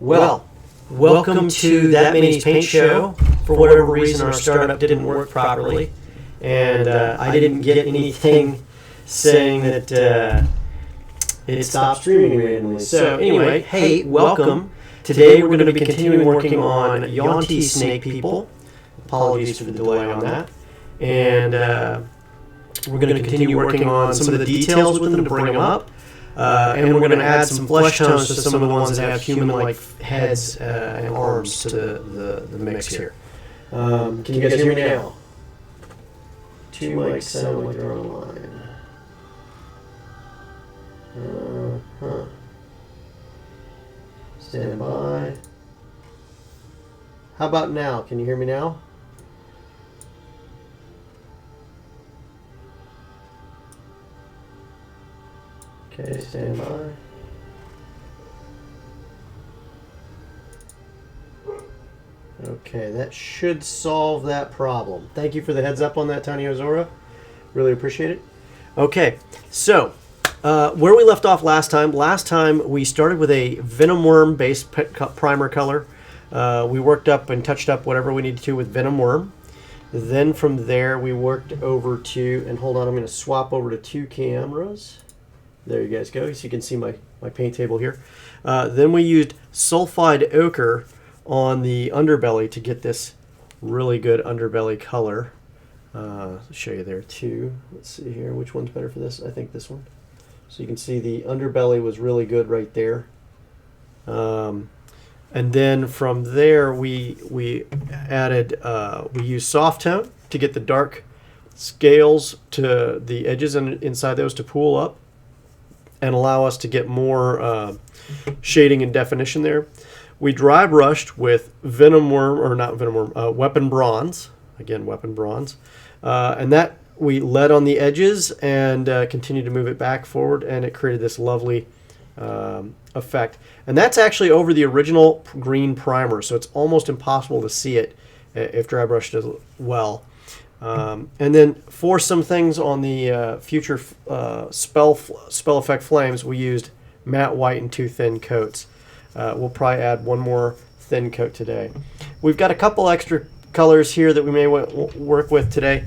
Well, welcome to That Mini's Paint Show. For whatever reason, our startup didn't work properly, and I didn't get anything saying that it stopped streaming randomly. So anyway, hey, welcome. Today we're going to be continuing working on Yaunti snake people. Apologies for the delay on that. And we're going to continue working on some of the details with them to bring them up. And we're going to add some flesh tones to some of the ones that have human-like heads and arms to the mix here. Can you guys hear me now? Two mics sound like they're online. Stand by. How about now? Can you hear me now? Okay, stand by. Okay, that should solve that problem. Thank you for the heads up on that, Tiny Ozora. Really appreciate it. Okay, so where we left off last time we started with a Venom Wyrm based primer color. We worked up and touched up whatever we needed to with Venom Wyrm. Then from there we worked over to, and hold on, I'm going to swap over to two cameras. There you guys go, so you can see my paint table here. Then we used Sulfide Ochre on the underbelly to get this really good underbelly color. I'll show you there too. Let's see here, which one's better for this? I think this one. So you can see the underbelly was really good right there. And then from there we added, we used soft tone to get the dark scales to the edges and inside those to pool up and allow us to get more shading and definition there. We dry brushed with Venom Wyrm, or not Venom Wyrm, Weapon Bronze. Again, Weapon Bronze. And that we led on the edges and continued to move it back forward, and it created this lovely effect. And that's actually over the original green primer, so it's almost impossible to see it if dry brushed as well. And then for some things on the future spell effect flames, we used matte white and two thin coats. We'll probably add one more thin coat today. We've got a couple extra colors here that we may work with today.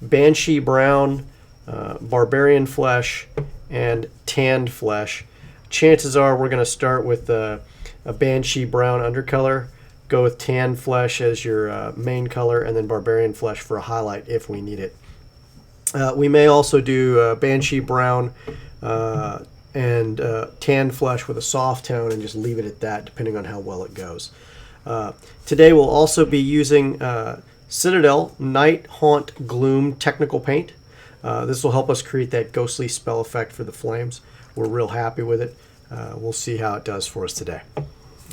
Banshee brown, Barbarian flesh, and tanned flesh. Chances are we're going to start with a Banshee brown undercolor, go with tan flesh as your main color, and then Barbarian flesh for a highlight if we need it. We may also do Banshee brown and tan flesh with a soft tone and just leave it at that depending on how well it goes. Today we'll also be using Citadel Night Haunt Gloom technical paint. This will help us create that ghostly spell effect for the flames. We're real happy with it. We'll see how it does for us today.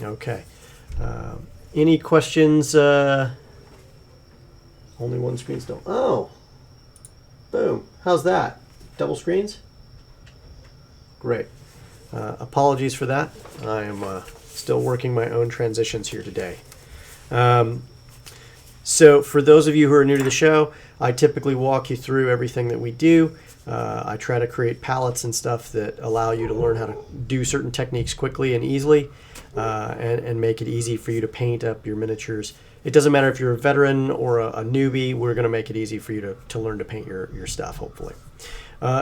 Okay. Any questions? Only one screen still. Oh, boom. How's that? Double screens? Great. Apologies for that. I am still working my own transitions here today. So for those of you who are new to the show, I typically walk you through everything that we do. I try to create palettes and stuff that allow you to learn how to do certain techniques quickly and easily, and make it easy for you to paint up your miniatures. It doesn't matter if you're a veteran or a newbie, we're going to make it easy for you to learn to paint your stuff, hopefully.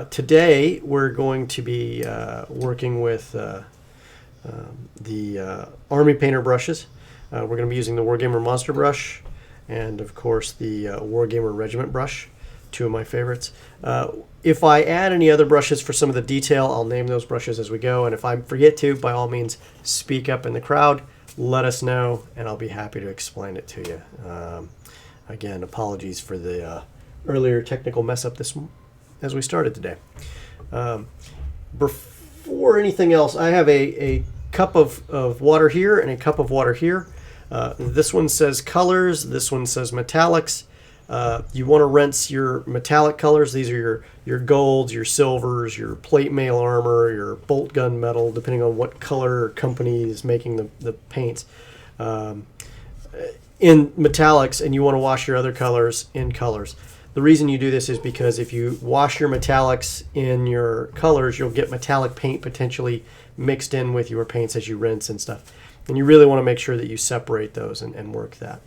Today, we're going to be working with the Army Painter brushes. We're going to be using the Wargamer Monster brush and, of course, the Wargamer Regiment brush, two of my favorites. If I add any other brushes for some of the detail, I'll name those brushes as we go. And if I forget to, by all means, speak up in the crowd, let us know, and I'll be happy to explain it to you. Again, apologies for the earlier technical mess up as we started today. Before anything else, I have a cup of water here and a cup of water here. This one says colors, this one says metallics. You want to rinse your metallic colors. These are your golds, your silvers, your plate mail armor, your bolt gun metal, depending on what color or company is making the paints. In metallics, and you want to wash your other colors in colors. The reason you do this is because if you wash your metallics in your colors, you'll get metallic paint potentially mixed in with your paints as you rinse and stuff. And you really want to make sure that you separate those and work that.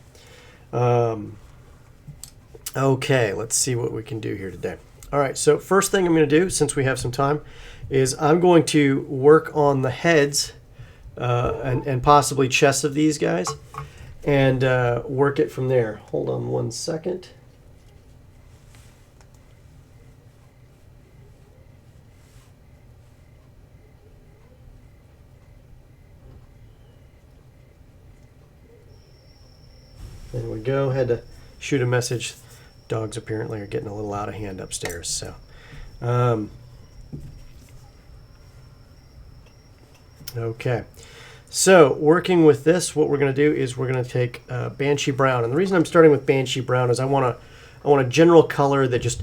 Okay, let's see what we can do here today. All right, so first thing I'm going to do, since we have some time, is I'm going to work on the heads and possibly chests of these guys, and work it from there. Hold on one second. There we go. Had to shoot a message. Dogs apparently are getting a little out of hand upstairs. So, okay. So working with this, what we're going to do is we're going to take Banshee Brown, and the reason I'm starting with Banshee Brown is I want a general color that just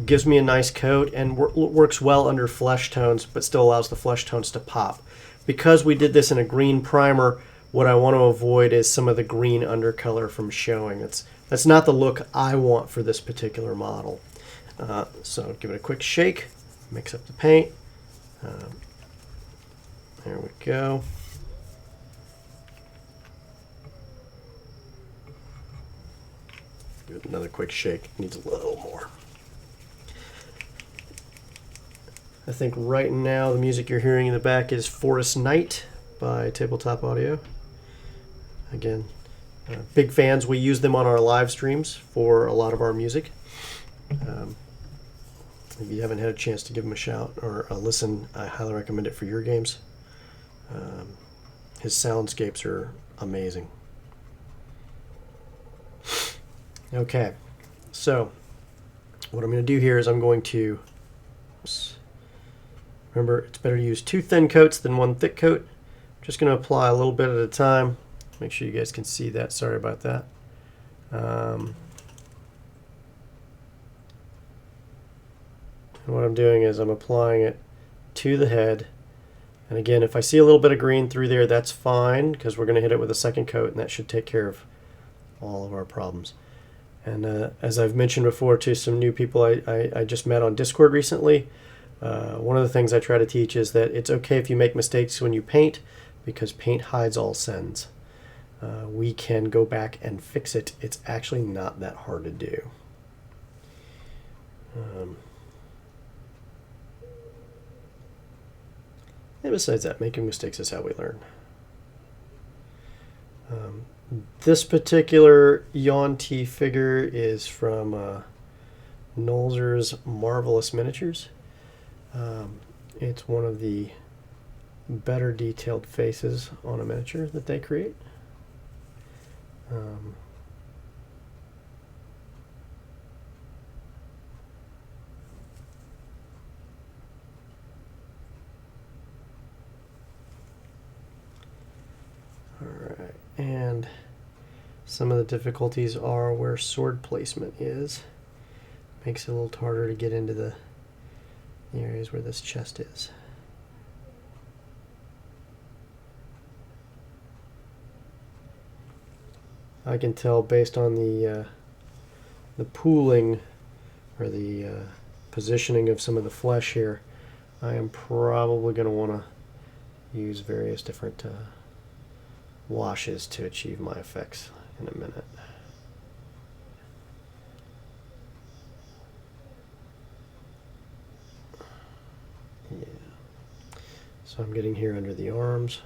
gives me a nice coat and works well under flesh tones, but still allows the flesh tones to pop. Because we did this in a green primer, what I want to avoid is some of the green undercolor from showing. That's not the look I want for this particular model. So give it a quick shake, mix up the paint. There we go. Give it another quick shake. Needs a little more. I think right now the music you're hearing in the back is Forest Night by Tabletop Audio. Again, big fans. We use them on our live streams for a lot of our music. If you haven't had a chance to give them a shout or a listen, I highly recommend it for your games. His soundscapes are amazing. Okay, so what I'm going to do here is I'm going to, remember, it's better to use 2 thin coats than 1 thick coat. I'm just going to apply a little bit at a time. Make sure you guys can see that. Sorry about that. And what I'm doing is I'm applying it to the head. And again, if I see a little bit of green through there, that's fine, because we're going to hit it with a second coat, and that should take care of all of our problems. And as I've mentioned before to some new people I just met on Discord recently, one of the things I try to teach is that it's okay if you make mistakes when you paint, because paint hides all sins. We can go back and fix it. It's actually not that hard to do. And besides that, making mistakes is how we learn. This particular Yaun-Ti figure is from Nolzur's Marvelous Miniatures. It's one of the better detailed faces on a miniature that they create. Alright, and some of the difficulties are where sword placement is. Makes it a little harder to get into the areas where this chest is. I can tell based on the pooling or the positioning of some of the flesh here, I am probably going to want to use various different washes to achieve my effects in a minute. Yeah. So I'm getting here under the arms.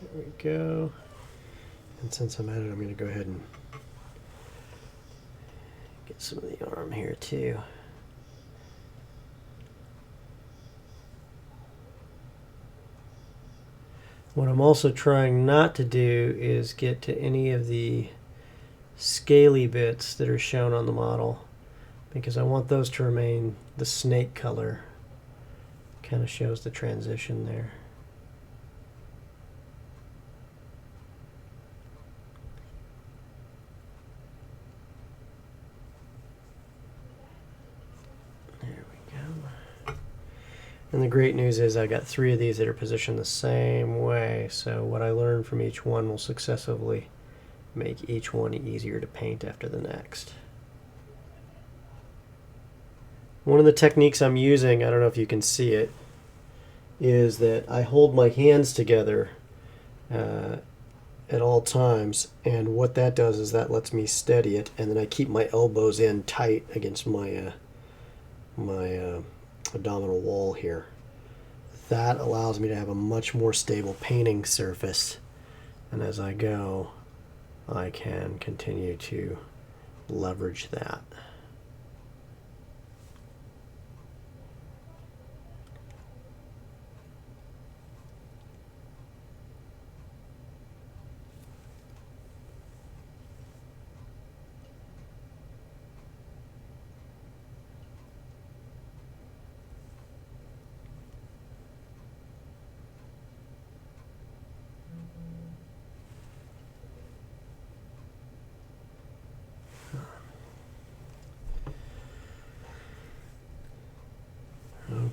There we go. And since I'm at it, I'm going to go ahead and get some of the arm here too. What I'm also trying not to do is get to any of the scaly bits that are shown on the model, because I want those to remain the snake color. Kind of shows the transition there. And the great news is I got 3 of these that are positioned the same way, so what I learn from each one will successively make each one easier to paint after the next. One of the techniques I'm using, I don't know if you can see it, is that I hold my hands together at all times, and what that does is that lets me steady it, and then I keep my elbows in tight against my abdominal wall here. That allows me to have a much more stable painting surface, and as I go I can continue to leverage that.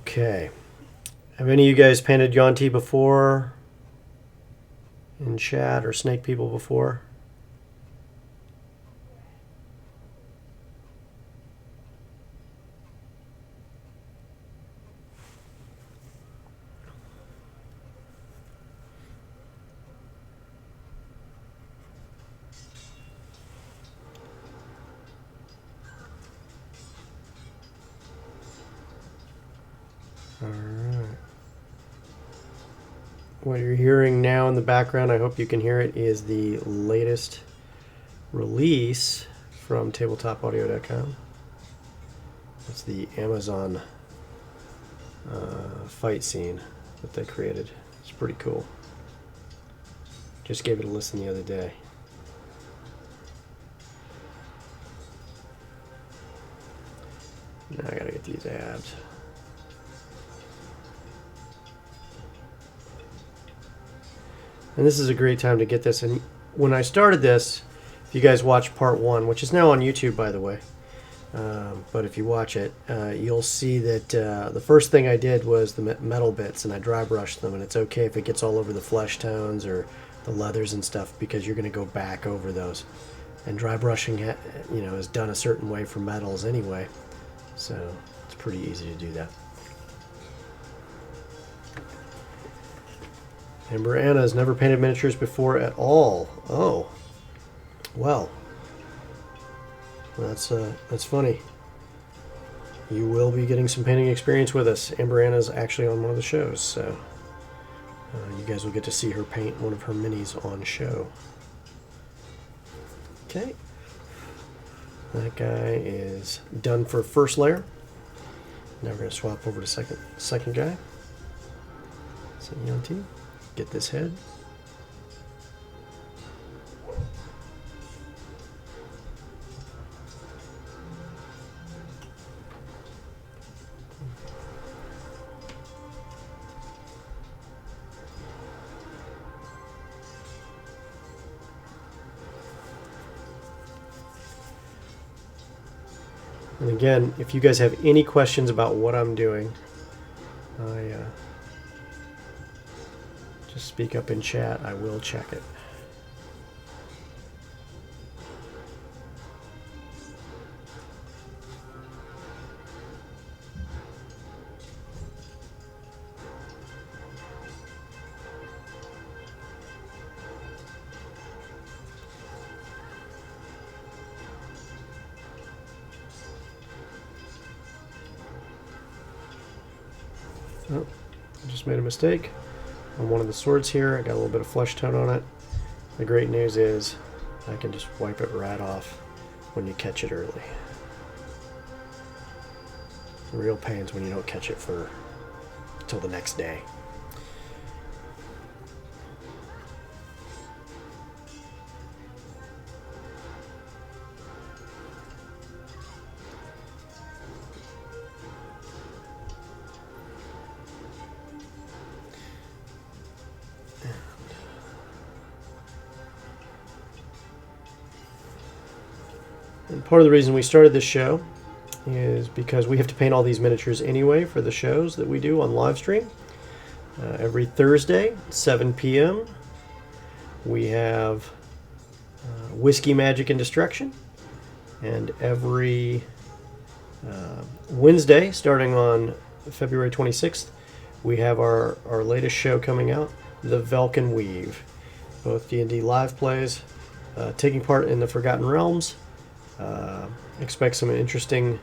Okay. Have any of you guys painted Yaun-Ti before in chat, or Snake People before? Alright. What you're hearing now in the background, I hope you can hear it, is the latest release from tabletopaudio.com. It's the Amazon fight scene that they created. It's pretty cool. Just gave it a listen the other day. Now I gotta get these abs. And this is a great time to get this. And when I started this, if you guys watch part 1, which is now on YouTube, by the way, but if you watch it, you'll see that the first thing I did was the metal bits, and I dry brushed them. And it's okay if it gets all over the flesh tones or the leathers and stuff, because you're going to go back over those. And dry brushing, is done a certain way for metals anyway, so it's pretty easy to do that. Amber Anna has never painted miniatures before at all. Oh, well, that's funny. You will be getting some painting experience with us. Amber Anna is actually on one of the shows, so you guys will get to see her paint one of her minis on show. Okay, that guy is done for first layer. Now we're going to swap over to second guy. So Yaunti. Get this head. And again, if you guys have any questions about what I'm doing, just speak up in chat. I will check it. Oh, I just made a mistake on one of the swords here. I got a little bit of flesh tone on it. The great news is I can just wipe it right off when you catch it early. The real pain's when you don't catch it for till the next day. And part of the reason we started this show is because we have to paint all these miniatures anyway for the shows that we do on live stream. Every Thursday, 7 p.m., we have Whiskey, Magic, and Destruction. And every Wednesday, starting on February 26th, we have our latest show coming out, The Velkin Weave. Both D&D live plays, taking part in the Forgotten Realms. Expect some interesting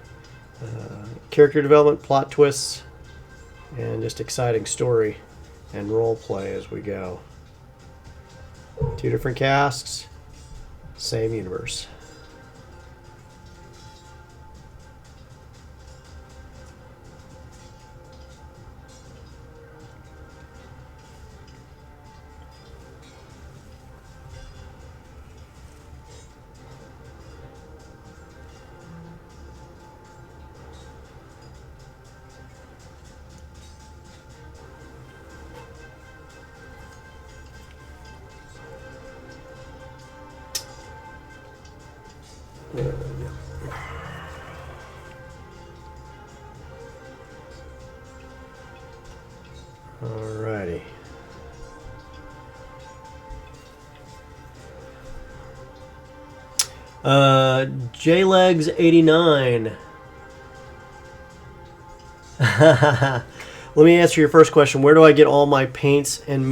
character development, plot twists, and just exciting story and role play as we go. 2 different casts, same universe. Alrighty. JLegs89. Let me answer your first question. Where do I get all my paints and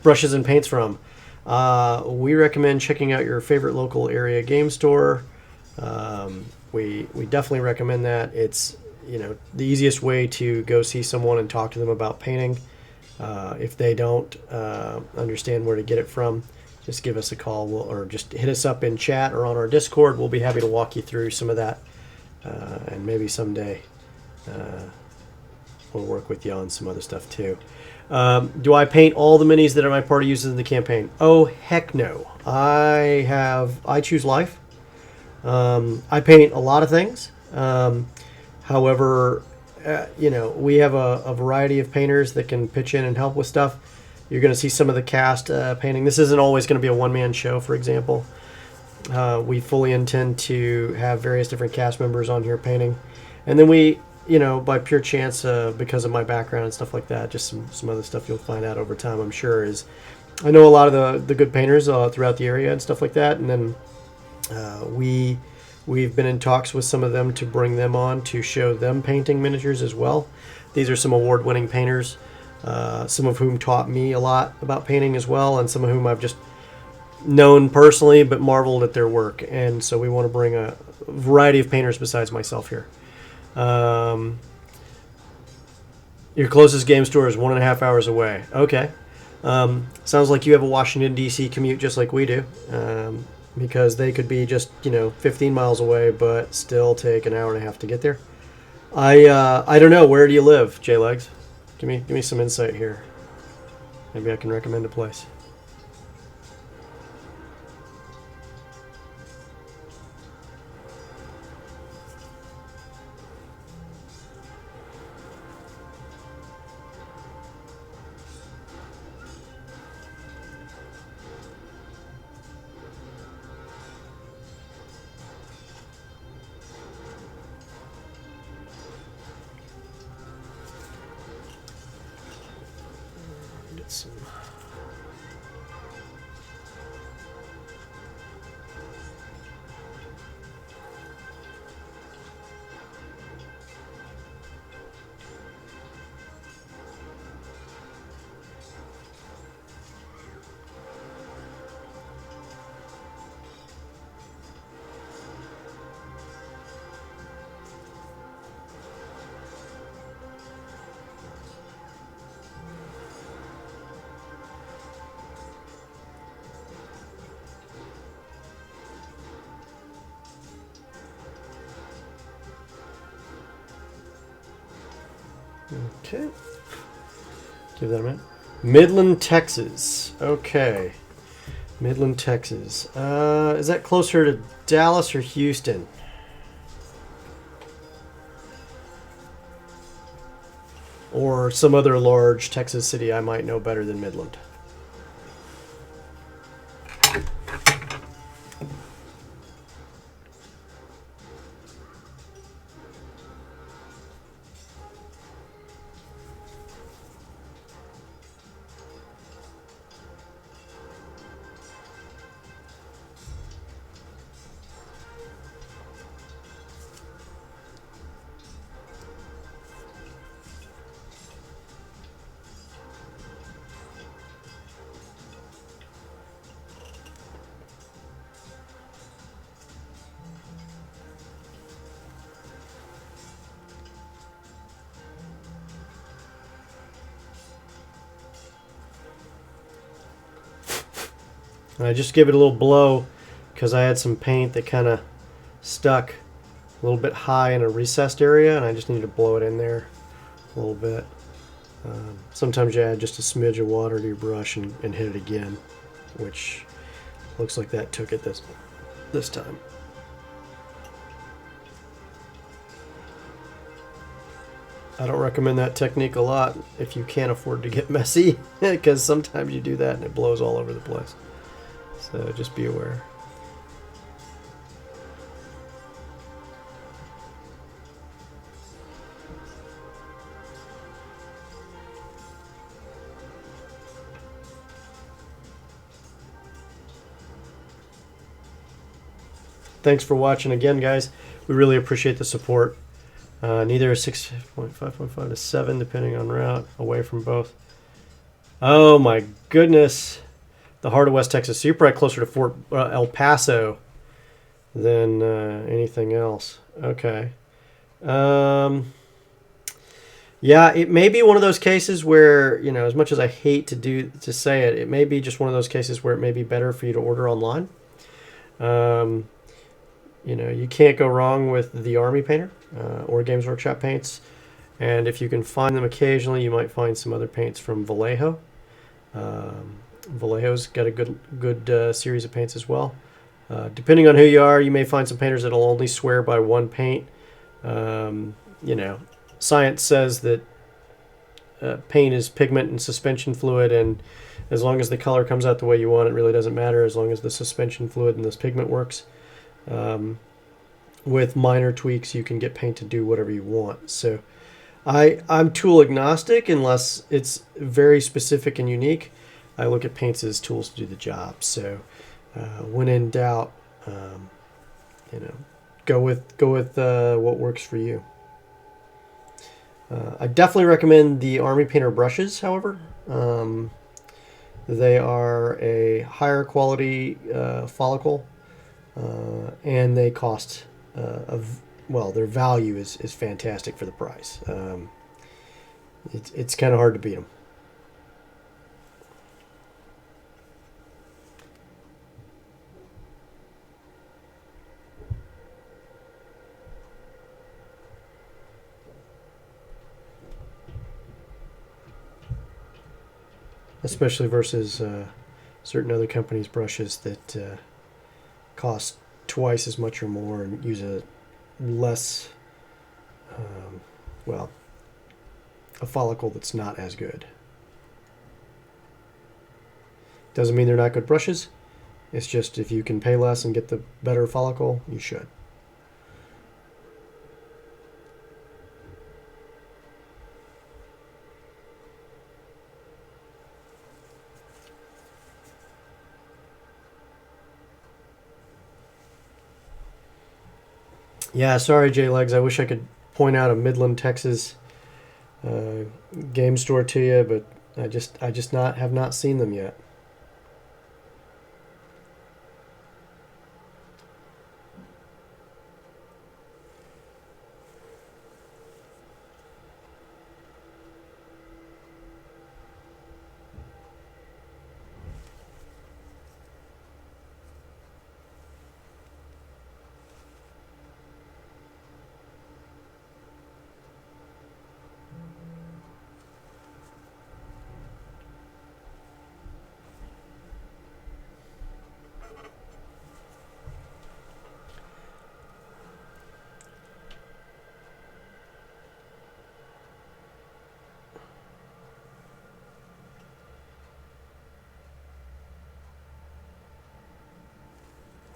brushes and paints from? We recommend checking out your favorite local area game store. We definitely recommend that. It's the easiest way to go see someone and talk to them about painting. If they don't understand where to get it from, just give us a call or just hit us up in chat or on our Discord. We'll be happy to walk you through some of that, and maybe someday we'll work with you on some other stuff too. Do I paint all the minis that my party uses in the campaign? Oh, heck no. I choose life. I paint a lot of things. However, we have a variety of painters that can pitch in and help with stuff. You're going to see some of the cast painting. This isn't always going to be a one-man show, for example. We fully intend to have various different cast members on here painting. And then we, by pure chance, because of my background and stuff like that, just some other stuff you'll find out over time, I'm sure, is I know a lot of the good painters throughout the area and stuff like that. And then we've been in talks with some of them to bring them on to show them painting miniatures as well. These are some award-winning painters, some of whom taught me a lot about painting as well, and some of whom I've just known personally but marveled at their work. And so we want to bring a variety of painters besides myself here. Your closest game store is 1.5 hours away. Okay. Sounds like you have a Washington, D.C. commute just like we do. Because they could be just 15 miles away, but still take an hour and a half to get there. I don't know. Where do you live, JLegs? Give me some insight here. Maybe I can recommend a place. Okay. Give that a minute. Midland, Texas. Okay. Midland, Texas. Is that closer to Dallas or Houston? Or some other large Texas city I might know better than Midland? And I just give it a little blow because I had some paint that kind of stuck a little bit high in a recessed area, and I just need to blow it in there a little bit. Sometimes you add just a smidge of water to your brush and hit it again, which looks like that took it this time. I don't recommend that technique a lot if you can't afford to get messy, because sometimes you do that and it blows all over the place. So just be aware. Thanks for watching again, guys. We really appreciate the support. Neither a 6.5.5 to 7, depending on route, away from both. Oh my goodness. The heart of West Texas. So you're probably closer to Fort El Paso than anything else. Okay. Yeah, it may be one of those cases where, you know, as much as I hate to say it, it may be just one of those cases where it may be better for you to order online. You know, you can't go wrong with the Army painter or Games Workshop paints. And if you can find them occasionally, you might find some other paints from Vallejo. Vallejo's got a good series of paints as well. Depending on who you are, you may find some painters that'll only swear by one paint. You know, science says that paint is pigment and suspension fluid, and as long as the color comes out the way you want, it really doesn't matter as long as the suspension fluid and this pigment works. With minor tweaks, you can get paint to do whatever you want. So I'm tool agnostic unless it's very specific and unique. I look at paints as tools to do the job. So when in doubt, you know, go with what works for you. I definitely recommend the Army Painter brushes, however. They are a higher quality follicle. And they cost, well, their value is fantastic for the price. It's kind of hard to beat them. Especially versus certain other companies' brushes that cost twice as much or more and use a less, well, a follicle that's not as good. Doesn't mean they're not good brushes. It's just if you can pay less and get the better follicle, you should. Yeah, sorry, J-Legs. I wish I could point out a Midland, Texas game store to you, but I just have not seen them yet.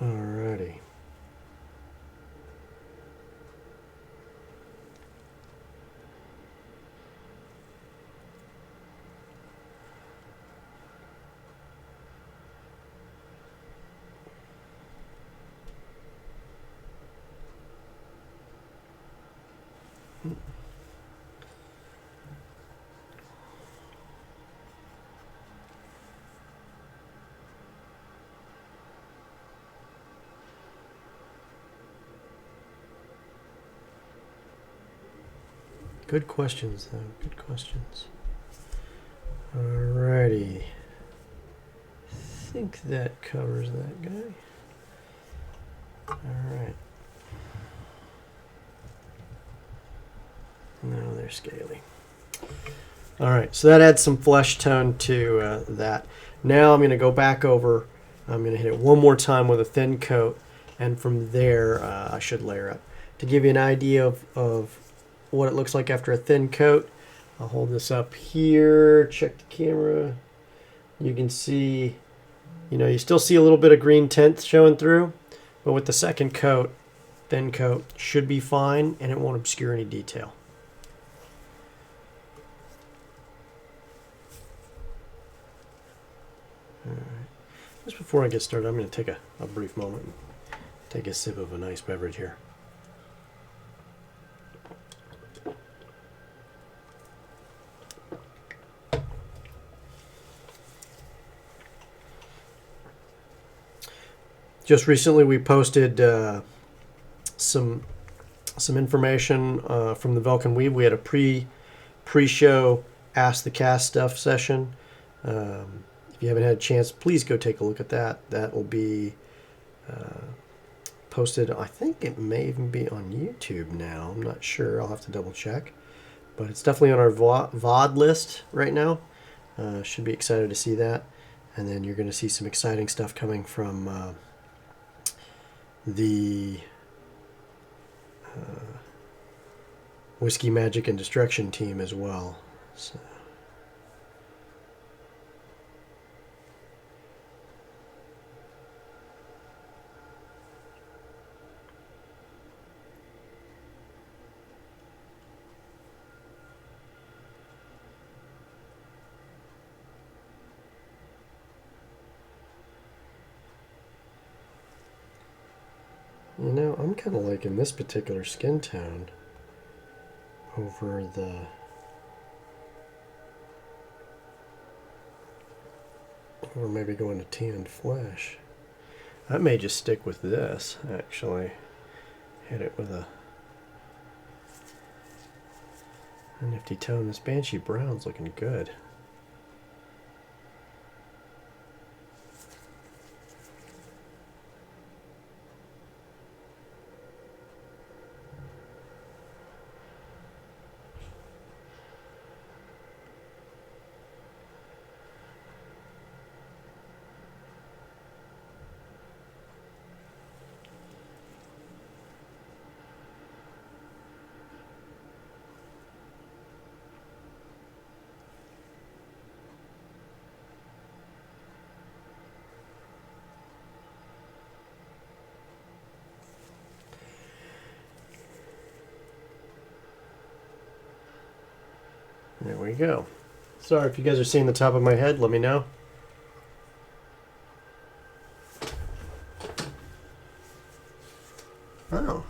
Alrighty. Good questions, though. Good questions. Alrighty. I think think that covers that guy. Alright. No, they're scaly. Alright, so that adds some flesh tone to that. Now I'm going to go back over, I'm going to hit it one more time with a thin coat, and from there I should layer up. To give you an idea of what it looks like after a thin coat, I'll hold this up here, check the camera. You can see, you still see a little bit of green tint showing through, but with the second coat, thin coat, should be fine and it won't obscure any detail. All right. Just before I get started, I'm going to take a brief moment and take a sip of a nice beverage here. Just recently, we posted some information from the Vulcan Weave. We had a pre-show Ask the Cast Stuff session. If you haven't had a chance, please go take a look at that. That will be posted. I think it may even be on YouTube now. I'm not sure. I'll have to double check. But it's definitely on our VOD list right now. Should be excited to see that. And then you're going to see some exciting stuff coming from the Whiskey, Magic, and Destruction team as well. So. I'm kind of liking this particular skin tone over maybe going to tanned flesh. I may just stick with this, actually. Hit it with a nifty tone. This Banshee brown's looking good. There we go. Sorry if you guys are seeing the top of my head, let me know. Oh.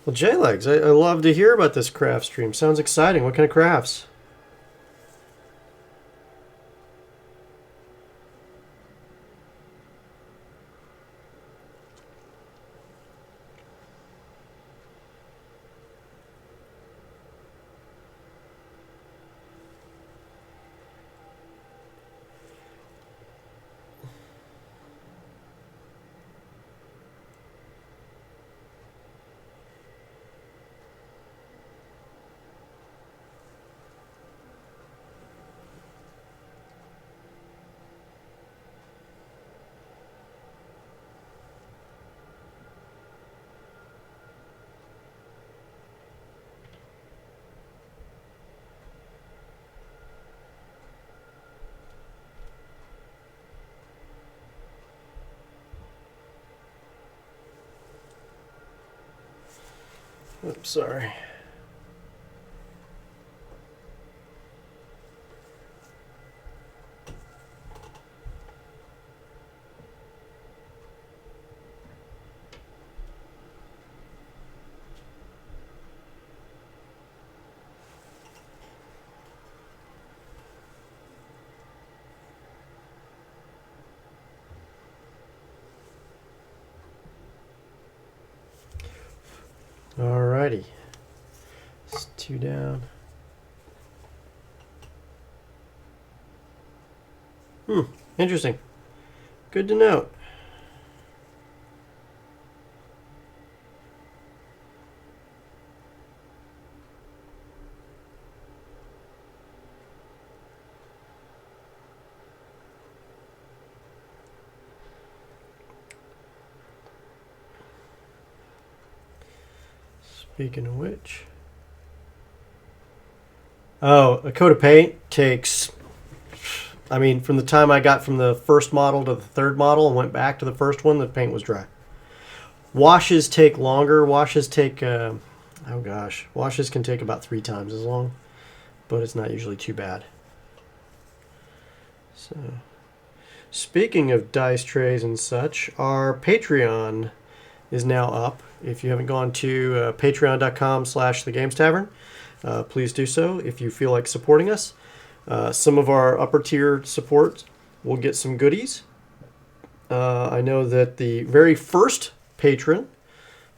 Well, J-Legs, I love to hear about this craft stream. Sounds exciting. What kind of crafts? Oops, sorry. Alrighty. It's 2 down. Interesting. Good to note. Speaking of which, a coat of paint takes, I mean, from the time I got from the first model to the third model and went back to the first one, the paint was dry. Washes take longer. Washes take, washes can take about 3 times as long, but it's not usually too bad. So, speaking of dice trays and such, our Patreon is now up. If you haven't gone to patreon.com/thegamestavern, please do so if you feel like supporting us. Some of our upper tier support will get some goodies. I know that the very first patron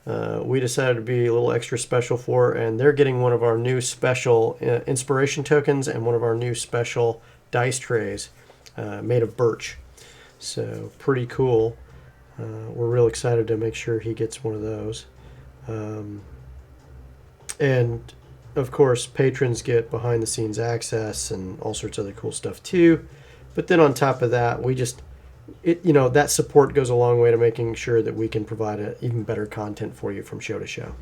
we decided to be a little extra special for, and they're getting one of our new special inspiration tokens and one of our new special dice trays made of birch. So pretty cool. We're real excited to make sure he gets one of those. And of course, patrons get behind the scenes access and all sorts of other cool stuff too. But then on top of that, we just, that support goes a long way to making sure that we can provide even better content for you from show to show.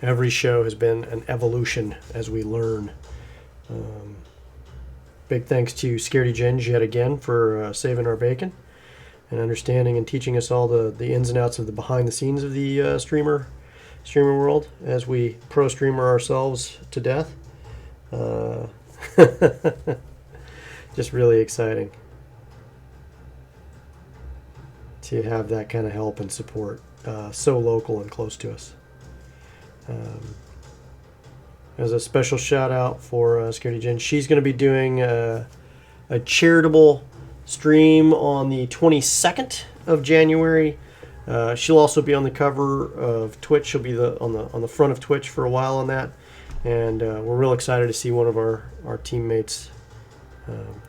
Every show has been an evolution as we learn. Big thanks to Scaredy Ginge yet again for saving our bacon and understanding and teaching us all the ins and outs of the behind the scenes of the streamer world as we pro streamer ourselves to death. Just really exciting to have that kind of help and support so local and close to us. As a special shout out for Scaredy Jen, she's going to be doing a charitable stream on the 22nd of January. She'll also be on the cover of Twitch. She'll be on the front of Twitch for a while on that, and we're real excited to see one of our teammates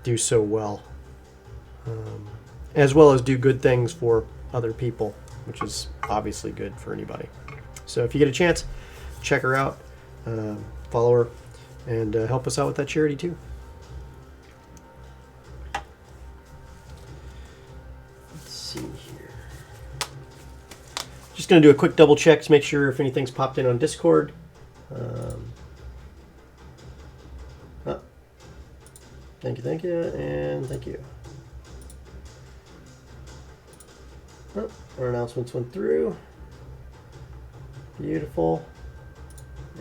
do so well, as well as do good things for other people, which is obviously good for anybody. So if you get a chance, check her out, follow her, and help us out with that charity too. Let's see here. Just going to do a quick double check to make sure if anything's popped in on Discord. Thank you, and thank you. Our announcements went through. Beautiful.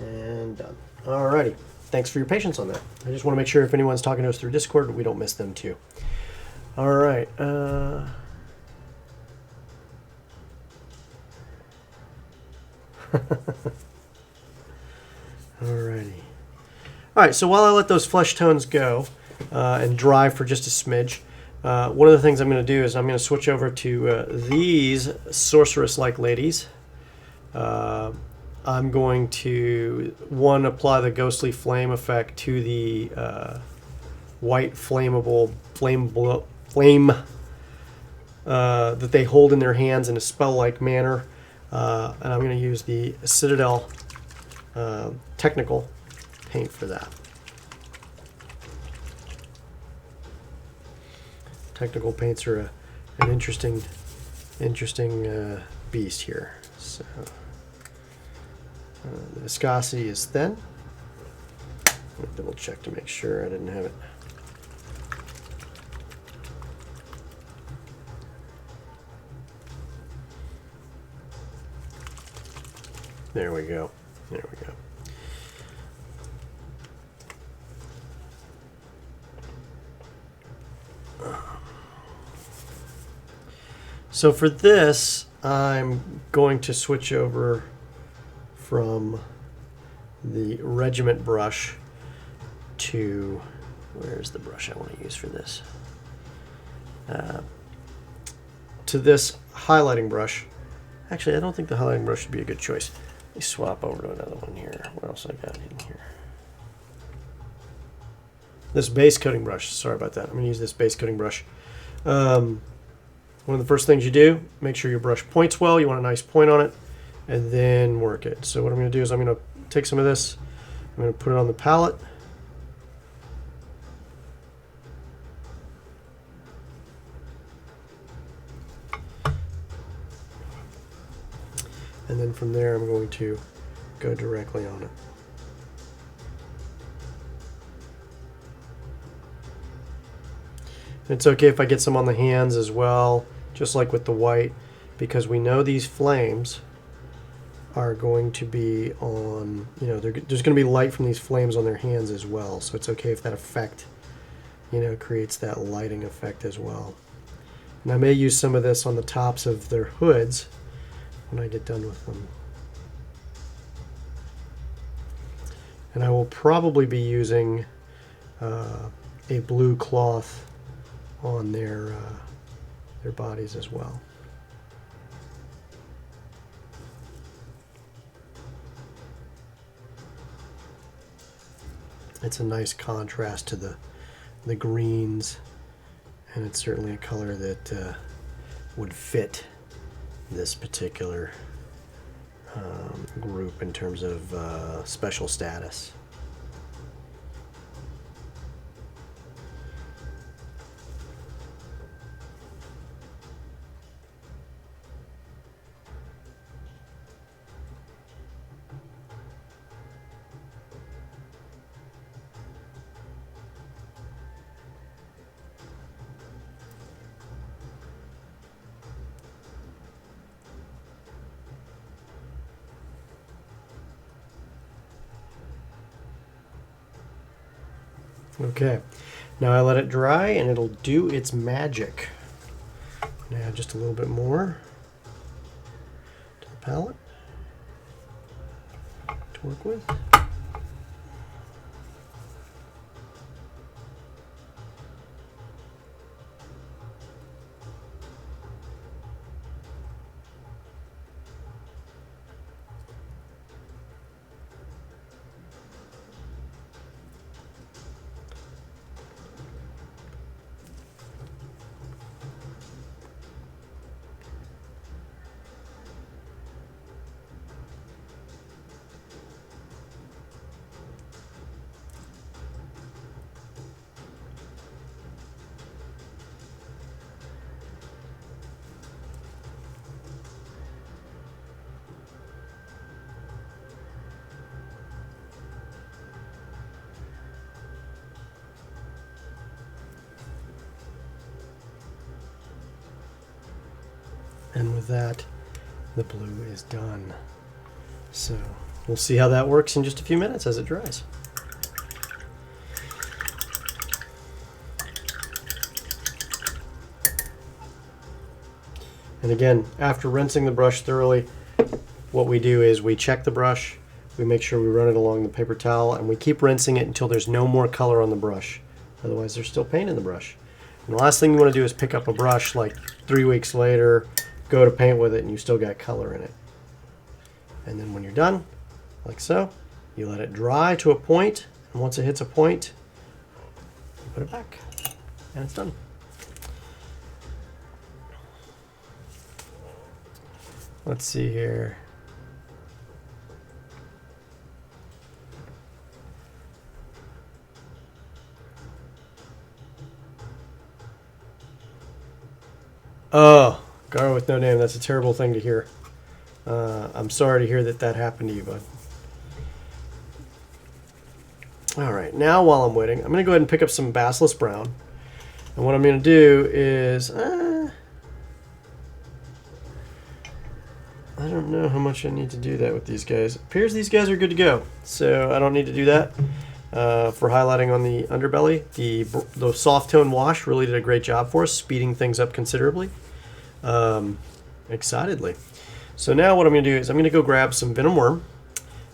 And done. Alrighty. Thanks for your patience on that. I just want to make sure if anyone's talking to us through Discord, we don't miss them too. Alright. Alrighty. Alright, so while I let those flesh tones go and dry for just a smidge, one of the things I'm going to do is I'm going to switch over to these sorceress-like ladies. I'm going to, apply the ghostly flame effect to the white flammable flame that they hold in their hands in a spell-like manner. And I'm going to use the Citadel technical paint for that. Technical paints are an interesting beast here. So the viscosity is thin. Let me double check to make sure I didn't have it. There we go. There we go. So for this, I'm going to switch over from the Regiment brush to, where's the brush I want to use for this? To this highlighting brush. Actually, I don't think the highlighting brush would be a good choice. Let me swap over to another one here. What else I got in here? This base coating brush. Sorry about that. I'm going to use this base coating brush. One of the first things you do, make sure your brush points well. You want a nice point on it, and then work it. So what I'm going to do is I'm going to take some of this. I'm going to put it on the palette. And then from there, I'm going to go directly on it. It's okay if I get some on the hands as well, just like with the white, because we know these flames are going to be on, there's going to be light from these flames on their hands as well. So it's okay if that effect, creates that lighting effect as well. And I may use some of this on the tops of their hoods when I get done with them. And I will probably be using a blue cloth on their bodies as well. It's a nice contrast to the greens, and it's certainly a color that would fit this particular group in terms of special status. Okay, now I let it dry and it'll do its magic. Now just a little bit more to the palette to work with. And with that, the blue is done. So we'll see how that works in just a few minutes as it dries. And again, after rinsing the brush thoroughly, what we do is we check the brush, we make sure we run it along the paper towel, and we keep rinsing it until there's no more color on the brush. Otherwise, there's still paint in the brush. And the last thing you want to do is pick up a brush like 3 weeks later, go to paint with it, and you still got color in it. And then when you're done, like so, you let it dry to a point, and once it hits a point, you put it back, and it's done. Let's see here. Oh, Gar with no name. That's a terrible thing to hear. I'm sorry to hear that that happened to you, bud. All right, now while I'm waiting, I'm going to go ahead and pick up some Basilisk Brown. And what I'm going to do is... I don't know how much I need to do that with these guys. It appears these guys are good to go, so I don't need to do that. For highlighting on the underbelly, the soft tone wash really did a great job for us, speeding things up considerably. Excitedly. So now what I'm going to do is I'm going to go grab some Venom Wyrm. And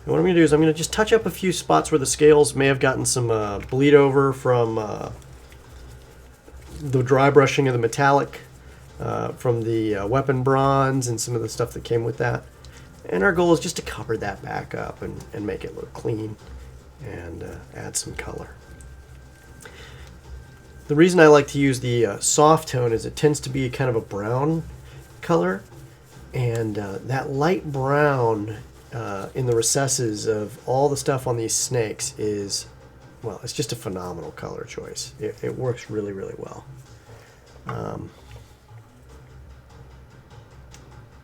what I'm going to do is I'm going to just touch up a few spots where the scales may have gotten some bleed over from the dry brushing of the metallic. from the weapon bronze and some of the stuff that came with that. And our goal is just to cover that back up and make it look clean and add some color. The reason I like to use the soft tone is it tends to be kind of a brown color, and that light brown in the recesses of all the stuff on these snakes is, well, it's just a phenomenal color choice. It works really, really well.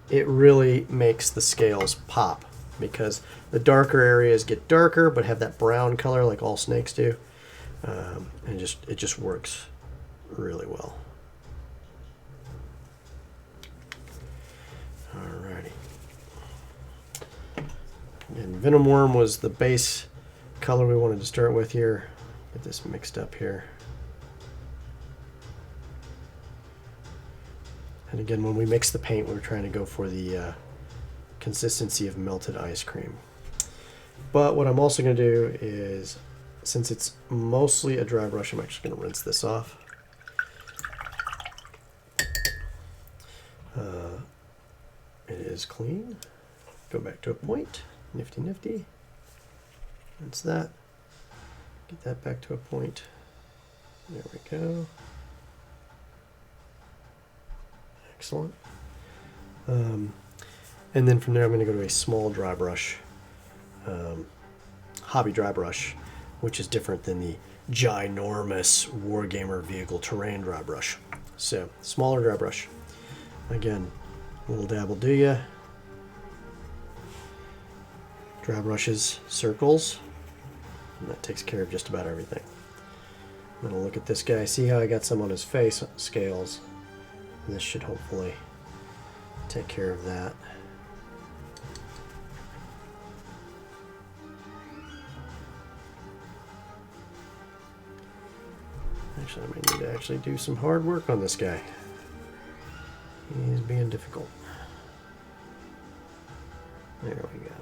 It really makes the scales pop because the darker areas get darker but have that brown color like all snakes do. And it just works really well. Alrighty. And Venom Wyrm was the base color we wanted to start with here. Get this mixed up here. And again, when we mix the paint, we're trying to go for the consistency of melted ice cream. But what I'm also going to do is, since it's mostly a dry brush, I'm actually going to rinse this off. It is clean. Go back to a point. Nifty, nifty. Rinse that. Get that back to a point. There we go. Excellent. And then from there, I'm going to go to a small dry brush, hobby dry brush, which is different than the ginormous Wargamer vehicle terrain dry brush. So, smaller dry brush. Again, a little dab will do ya. Dry brushes, circles, and that takes care of just about everything. I'm going to look at this guy, see how I got some on his face scales. This should hopefully take care of that. Actually, I might need to actually do some hard work on this guy. He's being difficult. There we go.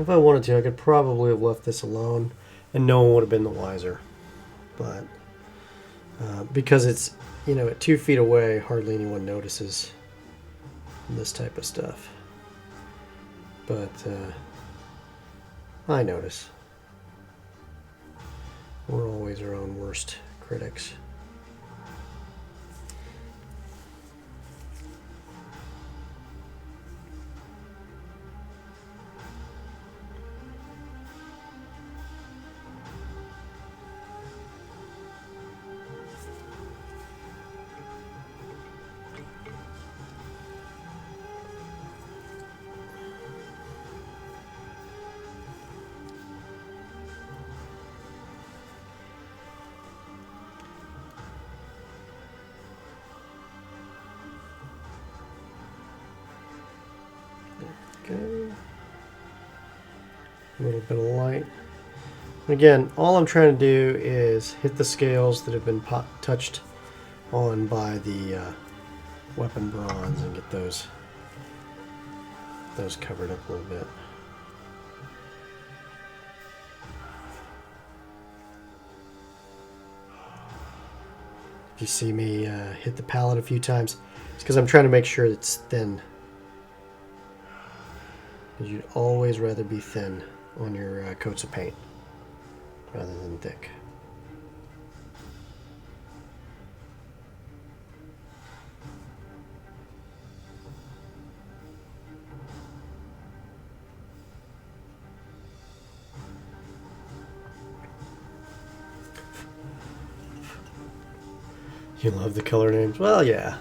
If I wanted to, I could probably have left this alone and no one would have been the wiser. But because it's, you know, at 2 feet away, hardly anyone notices this type of stuff. But I notice. We're always our own worst critics. Okay. A little bit of light. Again, all I'm trying to do is hit the scales that have been touched on by the weapon bronze and get those covered up a little bit. If you see me hit the palette a few times, it's because I'm trying to make sure it's thin. You'd always rather be thin on your coats of paint rather than thick. You love the color names? Well, yeah.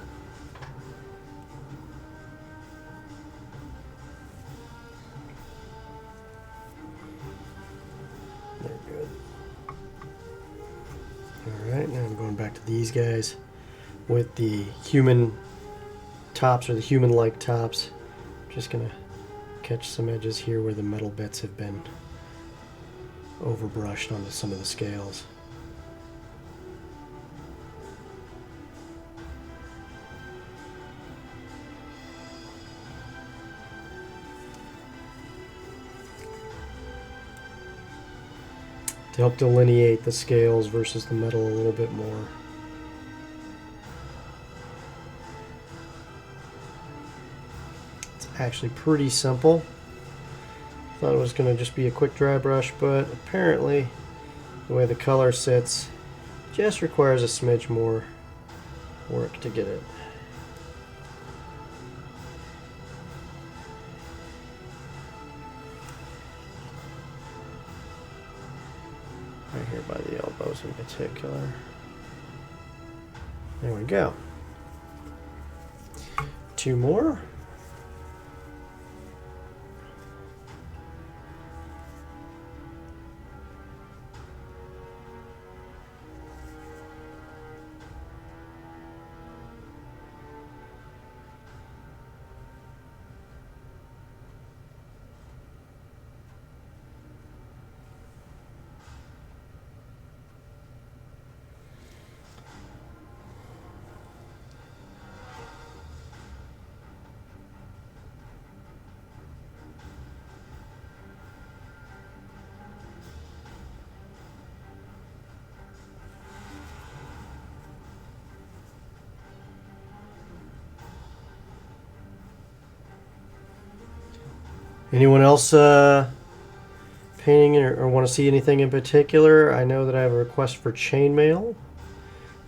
These guys with the human tops or the human-like tops, Just gonna catch some edges here where the metal bits have been overbrushed onto some of the scales. To help delineate the scales versus the metal a little bit more. It's actually pretty simple. Thought it was going to just be a quick dry brush, but apparently the way the color sits just requires a smidge more work to get it. Right here by the elbows in particular. There we go. 2 more. Anyone else painting or want to see anything in particular? I know that I have a request for chainmail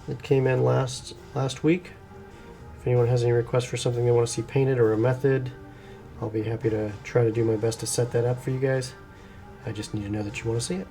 that came in last week. If anyone has any requests for something they want to see painted or a method, I'll be happy to try to do my best to set that up for you guys. I just need to know that you want to see it.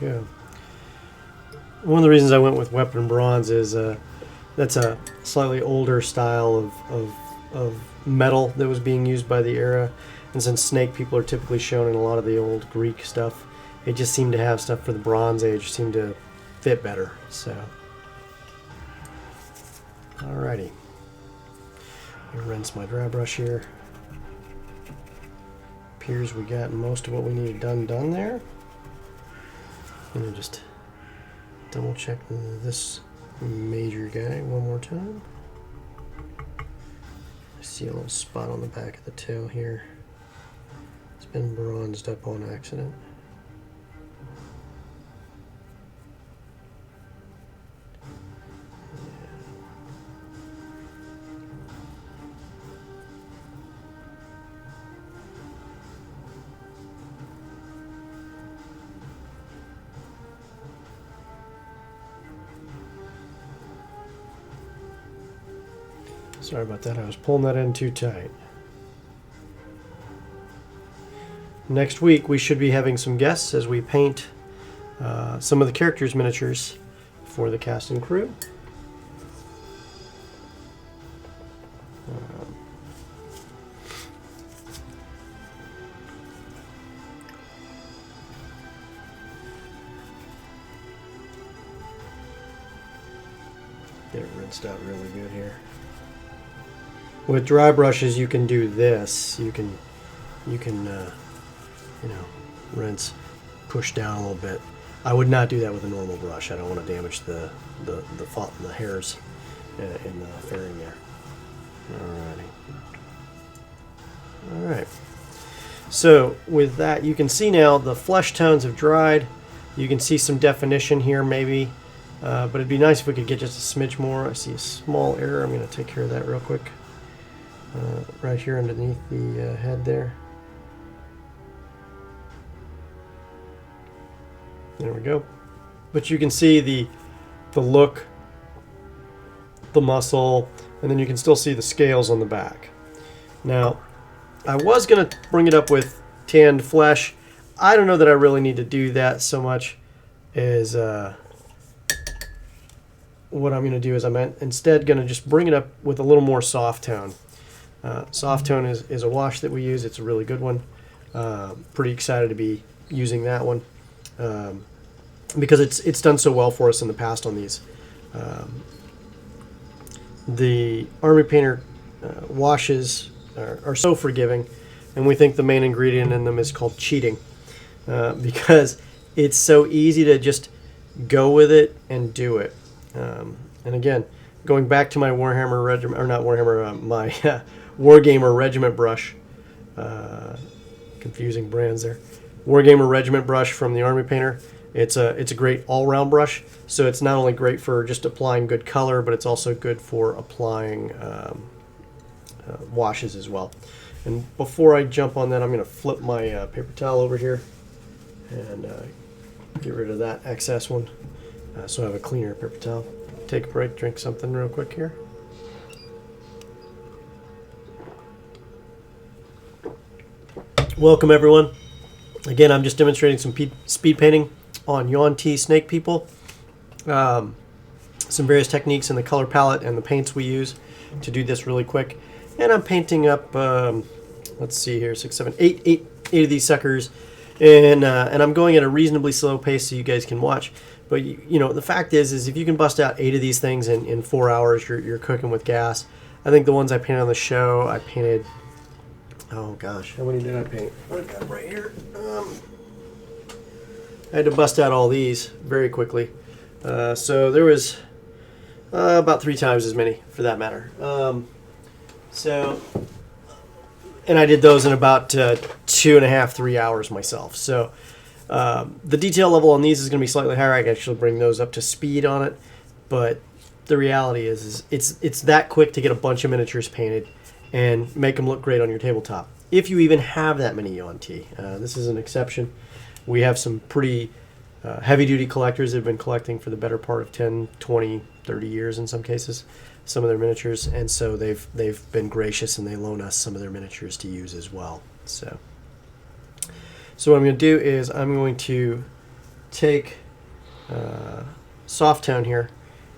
Go. One of the reasons I went with weapon bronze is that's a slightly older style of metal that was being used by the era, and since snake people are typically shown in a lot of the old Greek stuff, it just seemed to have stuff for the Bronze Age seemed to fit better. So, alrighty, I'll rinse my dry brush here. Appears we got most of what we needed done there. I'm going to just double check this major guy one more time. I see a little spot on the back of the tail here. It's been bronzed up on accident. Sorry about that, I was pulling that in too tight. next week we should be having some guests as we paint some of the characters' miniatures for the cast and crew. Get it rinsed out really good here. With dry brushes, you can do this. You can, you know, rinse, push down a little bit. I would not do that with a normal brush. I don't want to damage the hairs in the fairing there. Alrighty. All right. So with that, you can see now the flesh tones have dried. You can see some definition here, maybe. But it'd be nice if we could get just a smidge more. I see a small error. I'm going to take care of that real quick. Right here underneath the head there. There we go. But you can see the look, the muscle, and then you can still see the scales on the back. Now, I was going to bring it up with tanned flesh. I don't know that I really need to do that so much as... what I'm going to do is I'm instead going to just bring it up with a little more soft tone. Soft tone is a wash that we use. It's a really good one. Pretty excited to be using that one because it's done so well for us in the past on these. The Army Painter washes are so forgiving, and we think the main ingredient in them is called cheating because it's so easy to just go with it and do it. And again, going back to my Warhammer Regiment, or not Warhammer, my Wargamer Regiment brush, confusing brands there. Wargamer Regiment brush from the Army Painter. It's a great all-round brush, so it's not only great for just applying good color, but it's also good for applying washes as well. And before I jump on that, I'm going to flip my paper towel over here and get rid of that excess one. So I have a cleaner paper towel. Take a break, drink something real quick here. Welcome everyone. Again, I'm just demonstrating some speed painting on Yaun-Ti snake people. Some various techniques in the color palette and the paints we use to do this really quick. And I'm painting up, let's see here, 6, 7, 8 of these suckers. And I'm going at a reasonably slow pace so you guys can watch. But you know, the fact is if you can bust out 8 of these things in 4 hours, you're cooking with gas. I think the ones I painted on the show, I painted, oh gosh, how many did I paint? I've got them right here. I had to bust out all these very quickly. So there was about 3 times as many, for that matter. And I did those in about 2.5, 3 hours myself. So the detail level on these is going to be slightly higher. I can actually bring those up to speed on it. But the reality is it's that quick to get a bunch of miniatures painted and make them look great on your tabletop. If you even have that many Yaun-Ti. This is an exception. We have some pretty heavy-duty collectors that have been collecting for the better part of 10, 20, 30 years in some cases, some of their miniatures, and so they've been gracious and they loan us some of their miniatures to use as well. So what I'm going to do is I'm going to take soft tone here,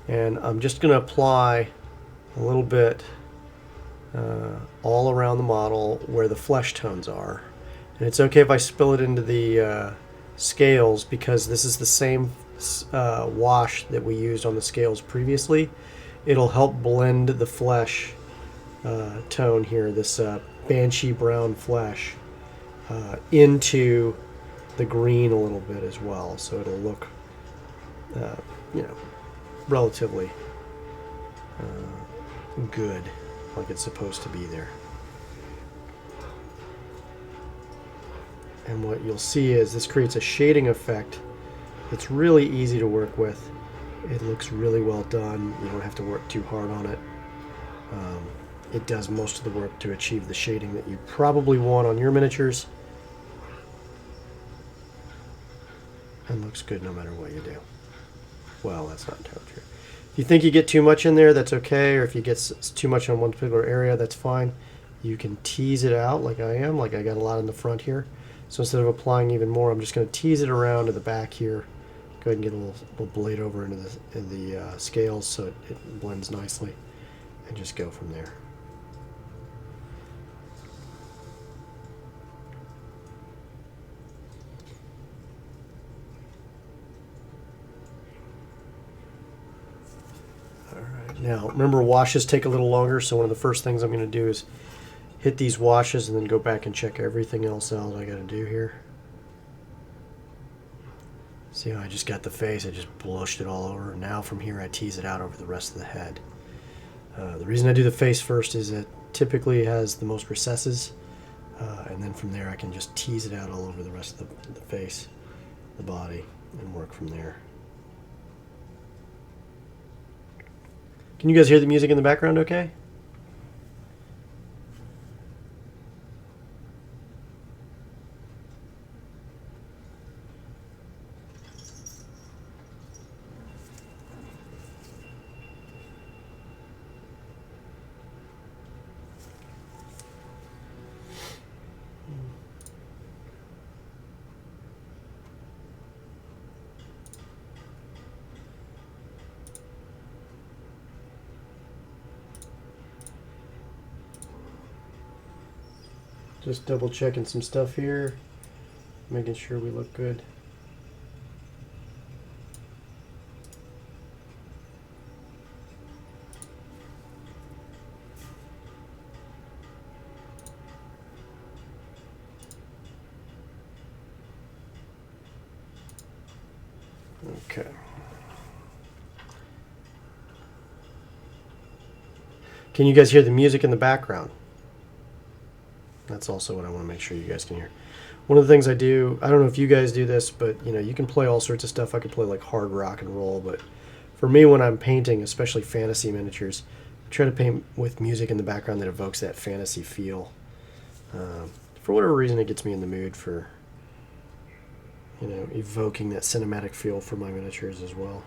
and I'm just going to apply a little bit all around the model where the flesh tones are. And it's okay if I spill it into the scales because this is the same wash that we used on the scales previously. It'll help blend the flesh tone here, this Banshee brown flesh, into the green a little bit as well. So it'll look, you know, relatively good, like it's supposed to be there. And what you'll see is this creates a shading effect that's really easy to work with. It looks really well done. You don't have to work too hard on it. It does most of the work to achieve the shading that you probably want on your miniatures. And looks good no matter what you do. Well, that's not entirely true. If you think you get too much in there, that's okay. Or if you get too much on one particular area, that's fine. You can tease it out like I am. Like I got a lot in the front here. So instead of applying even more, I'm just going to tease it around to the back here. Go ahead and get a little blade over into the scales so it blends nicely, and just go from there. Alright, now remember washes take a little longer, so one of the first things I'm going to do is hit these washes and then go back and check everything else out I got to do here. See how I just got the face, I just blushed it all over. Now from here I tease it out over the rest of the head. The reason I do the face first is it typically has the most recesses, and then from there I can just tease it out all over the rest of the face, the body, and work from there. Can you guys hear the music in the background okay? Just double checking some stuff here, making sure we look good. Okay. Can you guys hear the music in the background? That's also what I want to make sure you guys can hear. One of the things I do, I don't know if you guys do this, but you know, you can play all sorts of stuff. I could play like hard rock and roll, but for me when I'm painting, especially fantasy miniatures, I try to paint with music in the background that evokes that fantasy feel. For whatever reason, it gets me in the mood for, you know, evoking that cinematic feel for my miniatures as well.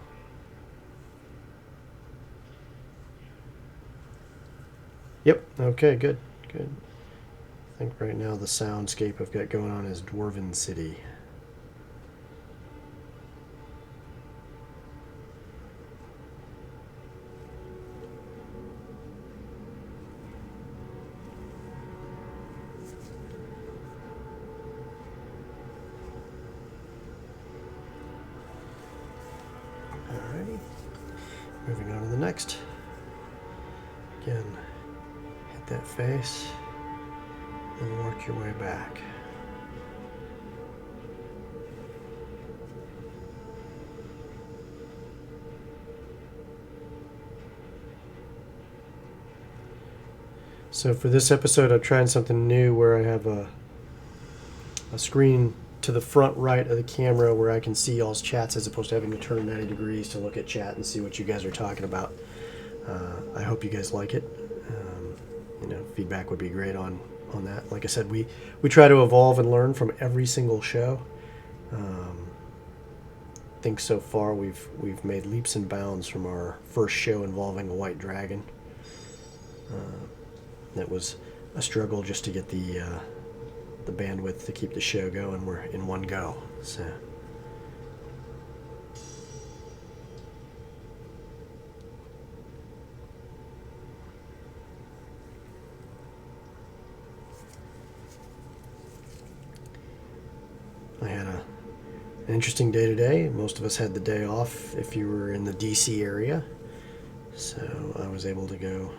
Yep, okay, good, good. I think right now the soundscape I've got going on is Dwarven City. Alrighty, moving on to the next. Again, hit that face. And work your way back. So for this episode, I'm trying something new where I have a screen to the front right of the camera where I can see y'all's chats as opposed to having to turn 90 degrees to look at chat and see what you guys are talking about. I hope you guys like it. You know, feedback would be great on that. Like I said, we try to evolve and learn from every single show. I think so far we've made leaps and bounds from our first show involving a white dragon. That was a struggle just to get the bandwidth to keep the show going. We're in one go. So. I had an interesting day today. Most of us had the day off if you were in the DC area. So I was able to go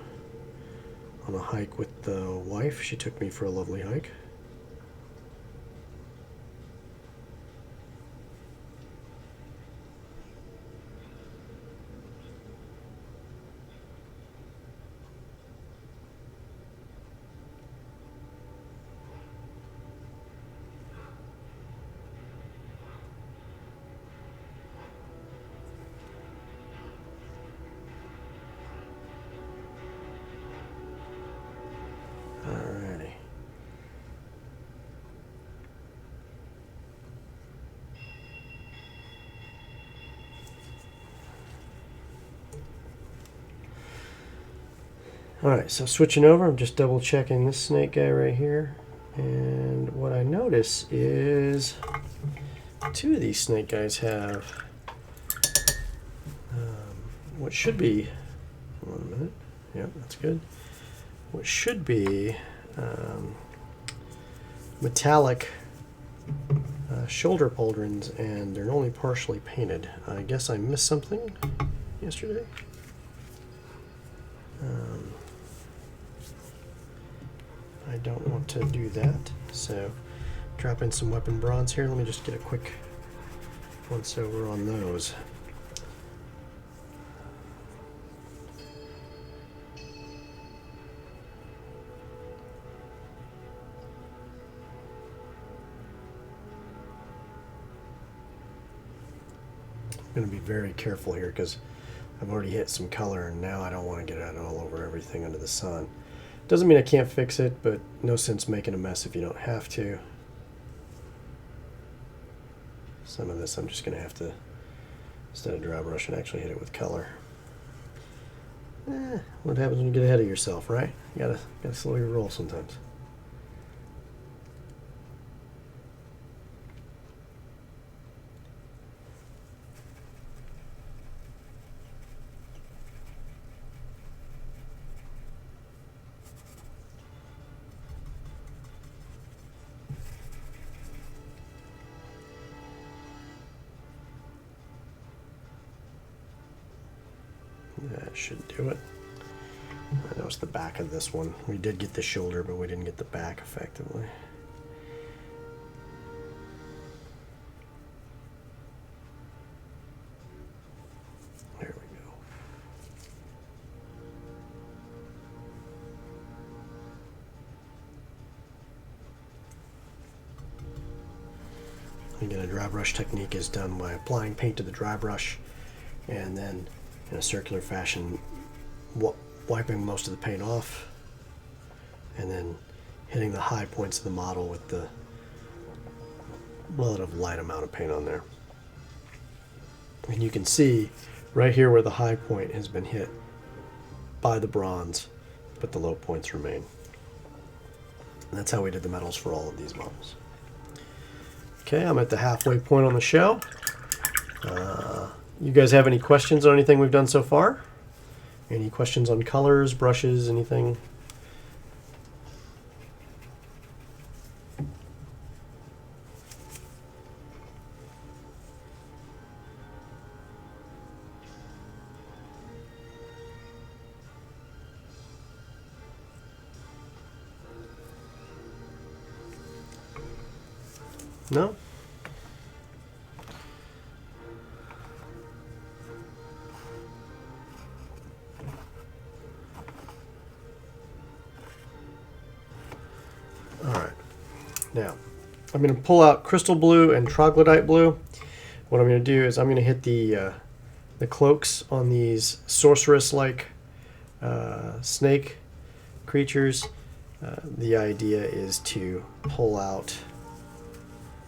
on a hike with the wife. She took me for a lovely hike. Alright, so switching over, I'm just double checking this snake guy right here. And what I notice is two of these snake guys have what should be, one minute, yep, that's good, what should be metallic shoulder pauldrons, and they're only partially painted. I guess I missed something yesterday. I don't want to do that, so drop in some weapon bronze here. Let me just get a quick once over on those. I'm going to be very careful here because I've already hit some color and now I don't want to get it all over everything under the sun. Doesn't mean I can't fix it, but no sense making a mess if you don't have to. Some of this I'm just going to have to, instead of dry brush, and actually hit it with color. What happens when you get ahead of yourself, right? You gotta slow your roll sometimes. That should do it. I know it's the back of this one. We did get the shoulder, but we didn't get the back effectively. There we go. Again, a dry brush technique is done by applying paint to the dry brush and then in a circular fashion wiping most of the paint off and then hitting the high points of the model with the relative light amount of paint on there. And you can see right here where the high point has been hit by the bronze, but the low points remain. And that's how we did the metals for all of these models. Okay, I'm at the halfway point on the show. You guys have any questions on anything we've done so far? Any questions on colors, brushes, anything? No? Now, I'm going to pull out crystal blue and troglodyte blue. What I'm going to do is I'm going to hit the cloaks on these sorceress-like snake creatures. The idea is to pull out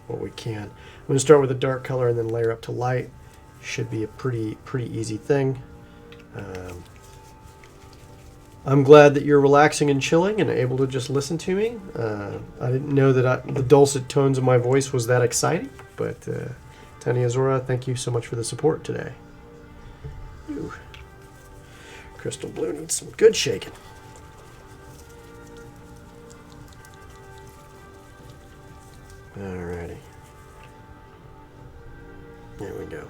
what we can. I'm going to start with a dark color and then layer up to light. Should be a pretty easy thing. I'm glad that you're relaxing and chilling and able to just listen to me. I didn't know that the dulcet tones of my voice was that exciting, but Tani Azora, thank you so much for the support today. Ooh. Crystal blue needs some good shaking. Alrighty. There we go.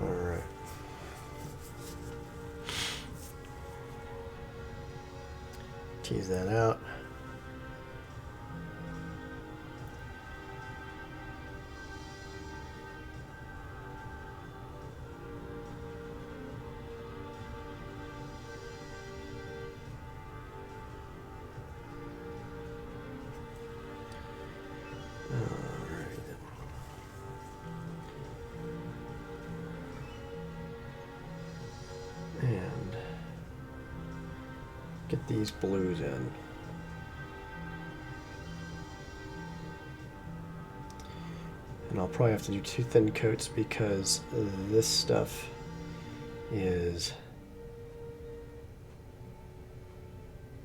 Alright. Tease that out. And get these blues in. And I'll probably have to do 2 thin coats because this stuff is,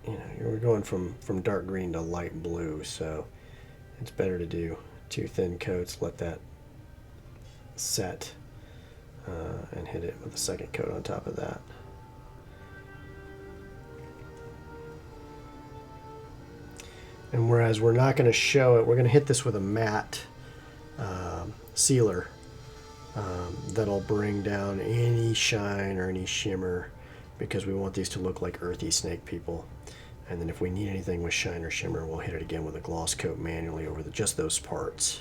you know, we're going from dark green to light blue, so it's better to do 2 thin coats, let that set, and hit it with a second coat on top of that. And whereas we're not going to show it, we're going to hit this with a matte sealer that'll bring down any shine or any shimmer, because we want these to look like earthy snake people. And then if we need anything with shine or shimmer, we'll hit it again with a gloss coat manually over just those parts.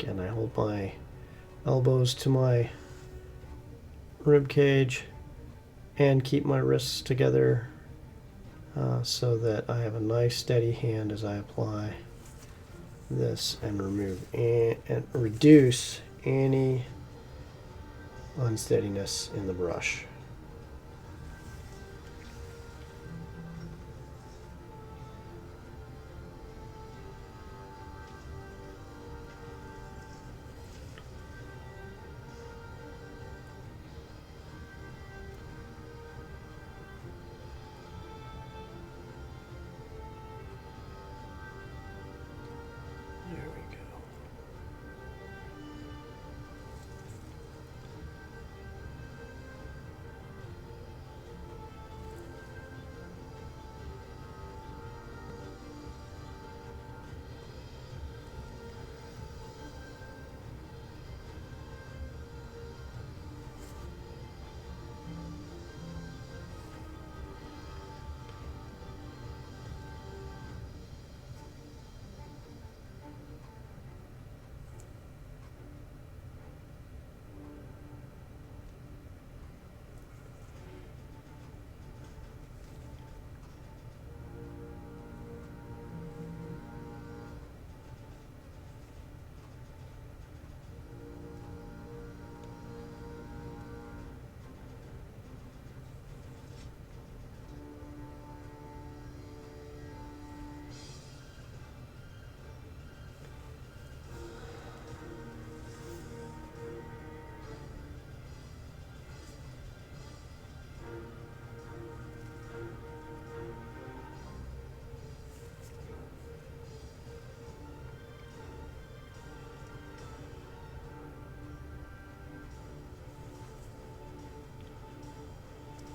Again, I hold my elbows to my rib cage and keep my wrists together so that I have a nice steady hand as I apply this and remove and reduce any unsteadiness in the brush.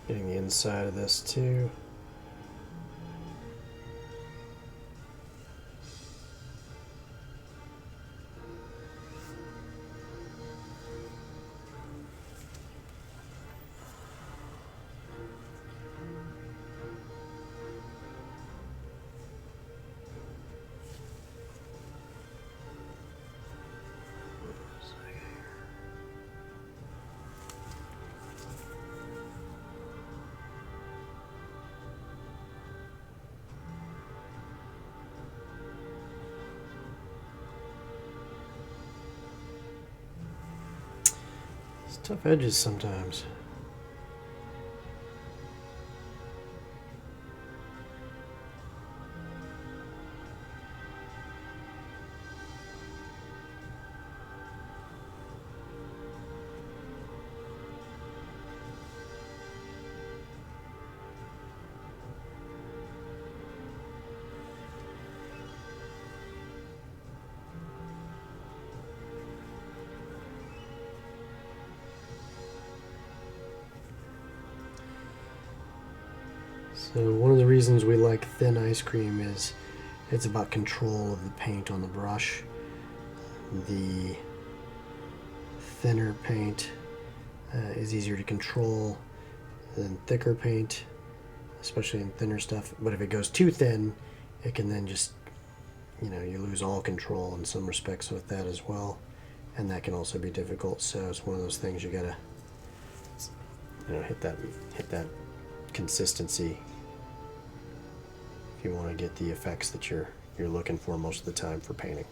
Getting the inside of this too. Tough edges sometimes. So one of the reasons we like thin ice cream is it's about control of the paint on the brush. The thinner paint is easier to control than thicker paint, especially in thinner stuff. But if it goes too thin, it can then just, you lose all control in some respects with that as well. And that can also be difficult. So it's one of those things you gotta, hit that consistency if you want to get the effects that you're looking for most of the time for painting.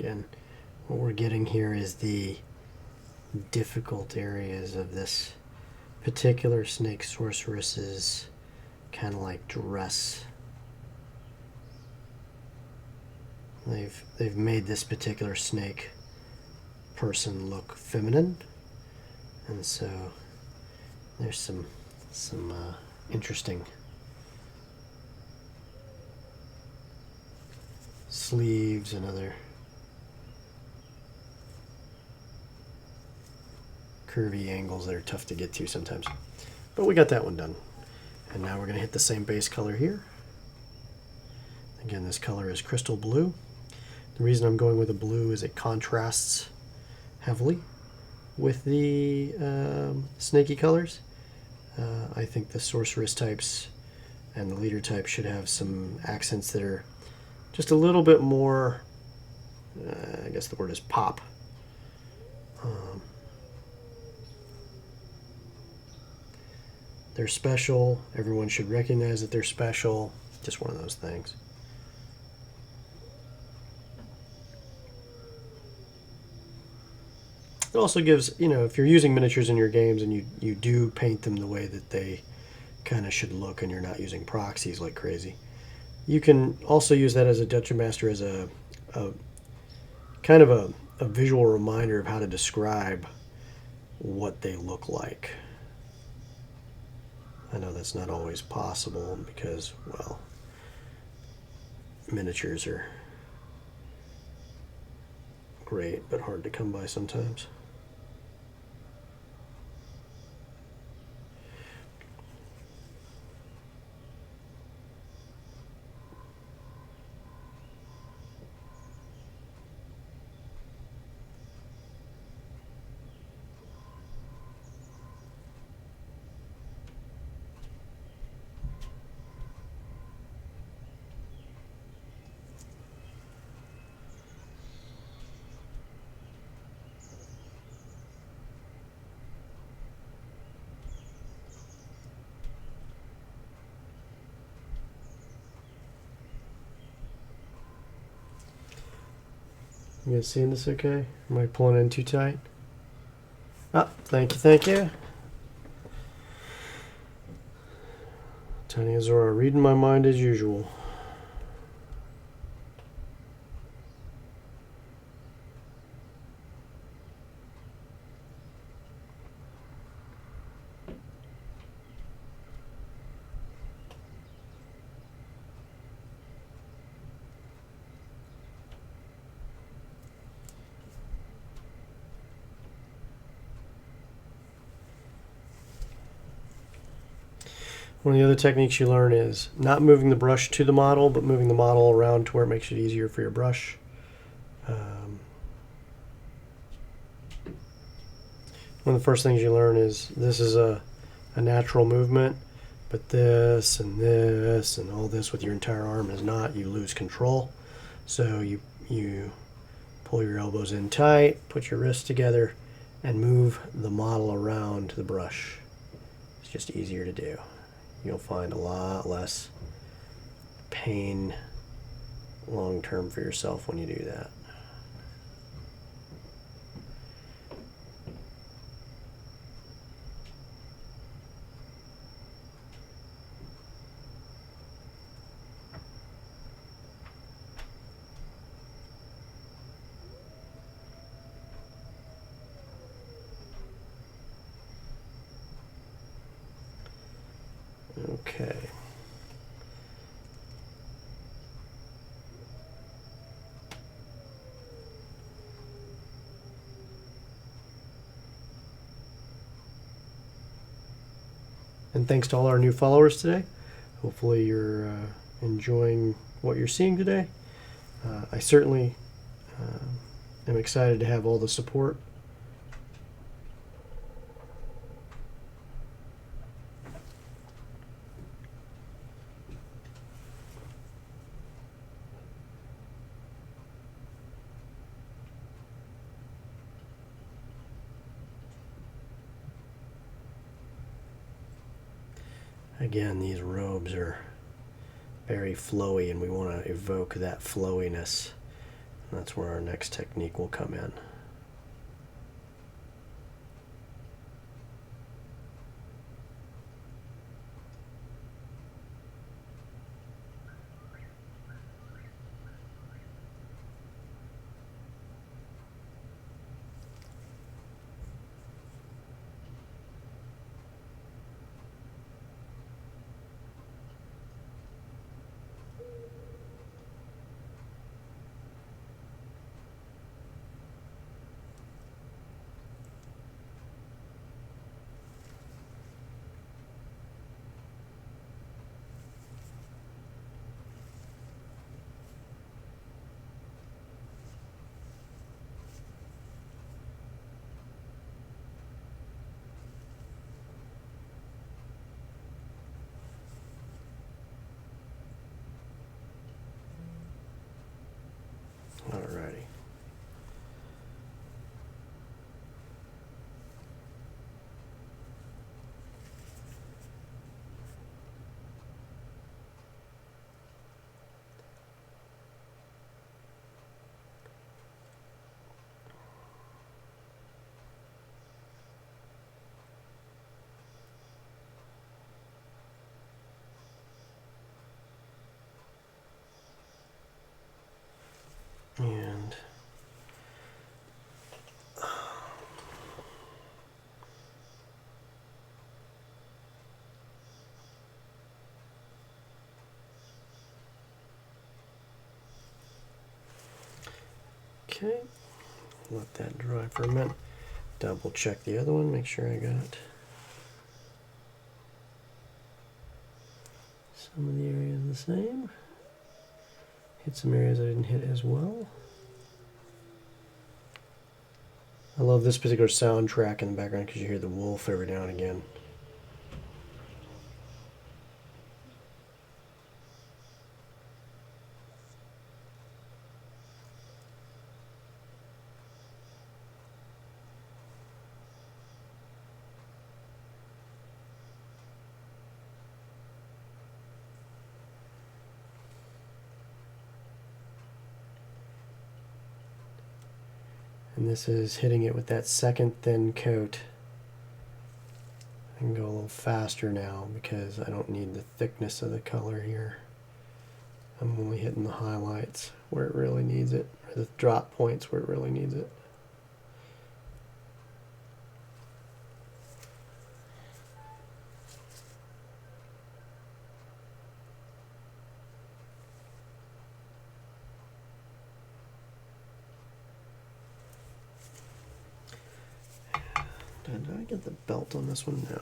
Again, what we're getting here is the difficult areas of this particular snake sorceress's kind of like dress. They've made this particular snake person look feminine, and so there's some interesting sleeves and other curvy angles that are tough to get to sometimes. But we got that one done. And now we're going to hit the same base color here. Again, this color is crystal blue. The reason I'm going with a blue is it contrasts heavily with the snaky colors. I think the sorceress types and the leader type should have some accents that are just a little bit more, I guess the word is pop. They're special. Everyone should recognize that they're special. Just one of those things. It also gives, you know, if you're using miniatures in your games and you do paint them the way that they kind of should look and you're not using proxies like crazy, you can also use that as a Dungeon Master as a kind of a visual reminder of how to describe what they look like. I know that's not always possible because, well, miniatures are great but hard to come by sometimes. You guys seeing this okay? Am I pulling in too tight? Ah, thank you, thank you. Tiny Azora reading my mind as usual. One of the other techniques you learn is not moving the brush to the model, but moving the model around to where it makes it easier for your brush. One of the first things you learn is this is a natural movement, but this and all this with your entire arm is not. You lose control. So you pull your elbows in tight, put your wrists together, and move the model around the brush. It's just easier to do. You'll find a lot less pain long term for yourself when you do that. Okay. And thanks to all our new followers today. Hopefully you're enjoying what you're seeing today. I certainly am excited to have all the support. Again, these robes are very flowy, and we want to evoke that flowiness That's where our next technique will come in. Alrighty. And okay, let that dry for a minute. Double check the other one, make sure I got some of the areas the same. Hit some areas I didn't hit as well. I love this particular soundtrack in the background because you hear the wolf every now and again. And this is hitting it with that second thin coat. I can go a little faster now because I don't need the thickness of the color here. I'm only hitting the highlights where it really needs it, or the drop points where it really needs it. Did I get the belt on this one? No.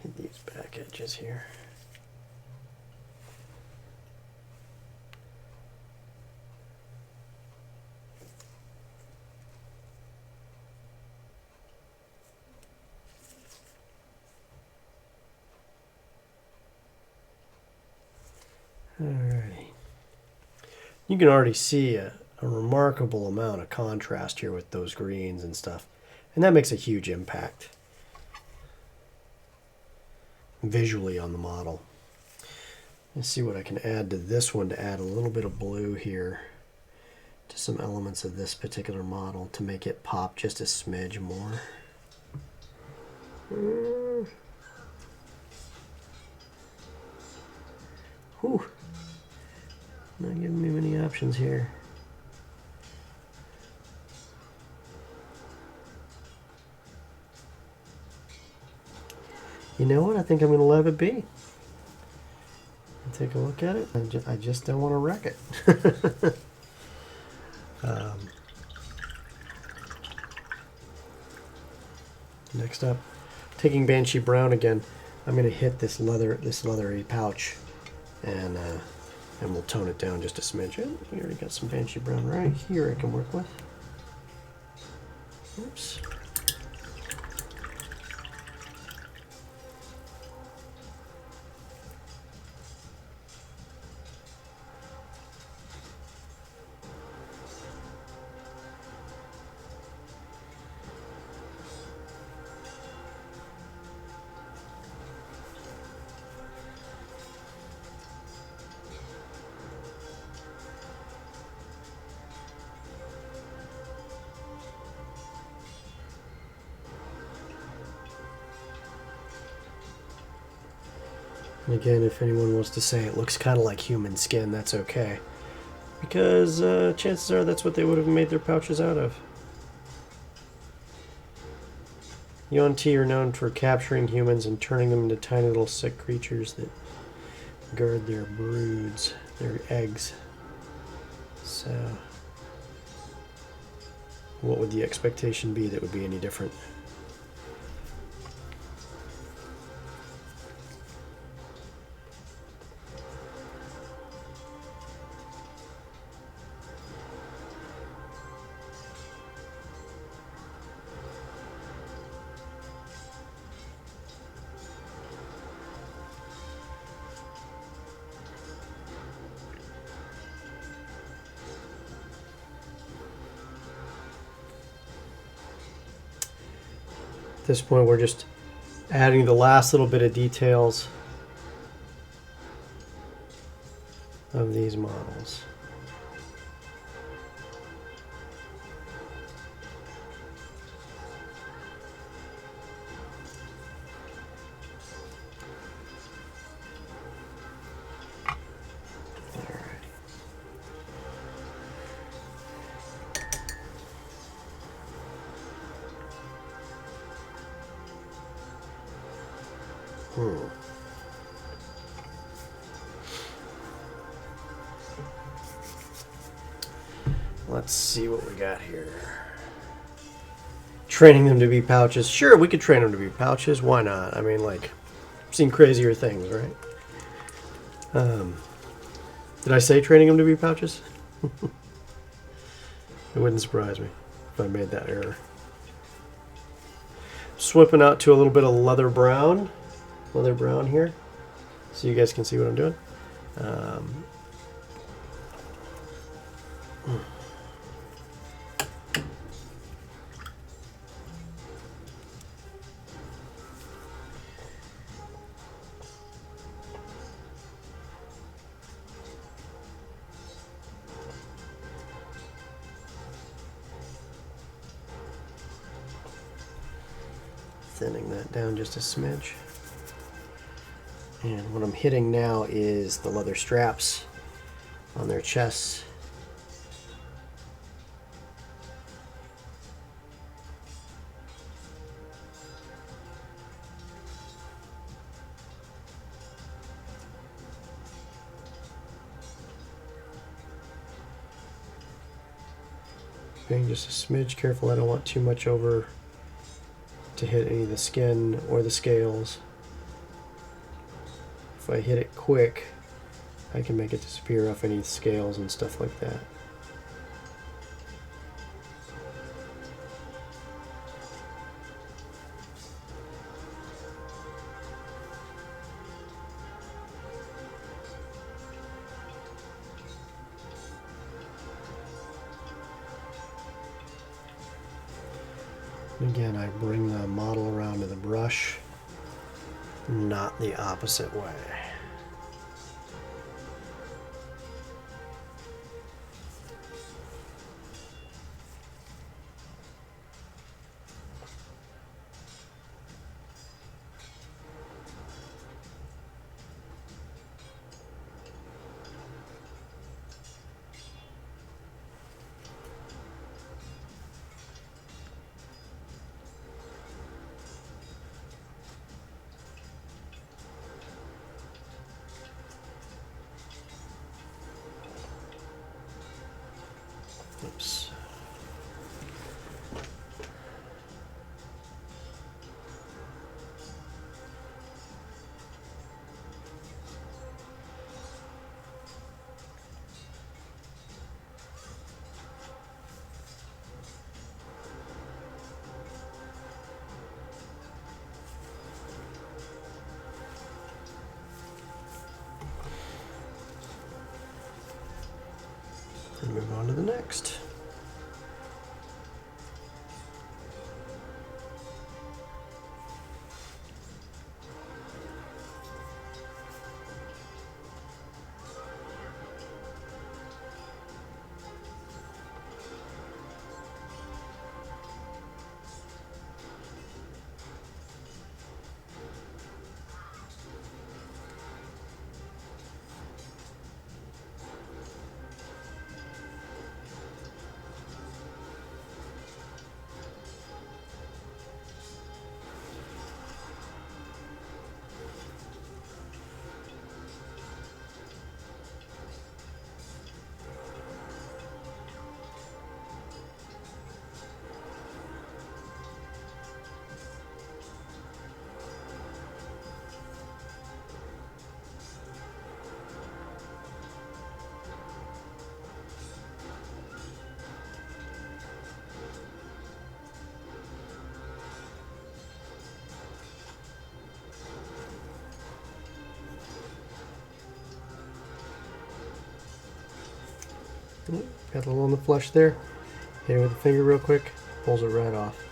Hit these back edges here. Alrighty. You can already see a remarkable amount of contrast here with those greens and stuff. And that makes a huge impact visually on the model. Let's see what I can add to this one to add a little bit of blue here to some elements of this particular model to make it pop just a smidge more. Whew. Not giving me many options here. You know what? I think I'm going to let it be. Take a look at it. I just don't want to wreck it. Next up, taking Banshee Brown again, I'm going to hit this leathery pouch and we'll tone it down just a smidge. Oh, you already got some Banshee brown right here I can work with. Oops. And again, if anyone wants to say it looks kind of like human skin, that's okay. Because chances are that's what they would have made their pouches out of. Yaun-Ti are known for capturing humans and turning them into tiny little sick creatures that guard their broods, their eggs. So, what would the expectation be that would be any different? At this point, we're just adding the last little bit of details of these models. Let's see what we got here. Training them to be pouches. Sure, we could train them to be pouches. Why not? I mean, like, I've seen crazier things, right? Did I say training them to be pouches? It wouldn't surprise me if I made that error. Swipping out to a little bit of leather brown here, so you guys can see what I'm doing. Thinning that down just a smidge. And what I'm hitting now is the leather straps on their chests. Being just a smidge careful, I don't want too much over to hit any of the skin or the scales. If I hit it quick, I can make it disappear off any scales and stuff like that. Again, I bring the model around to the brush, not the opposite way. Oops. And move on to the next. Got a little on the flush there. Hit it with the finger real quick. Pulls it right off.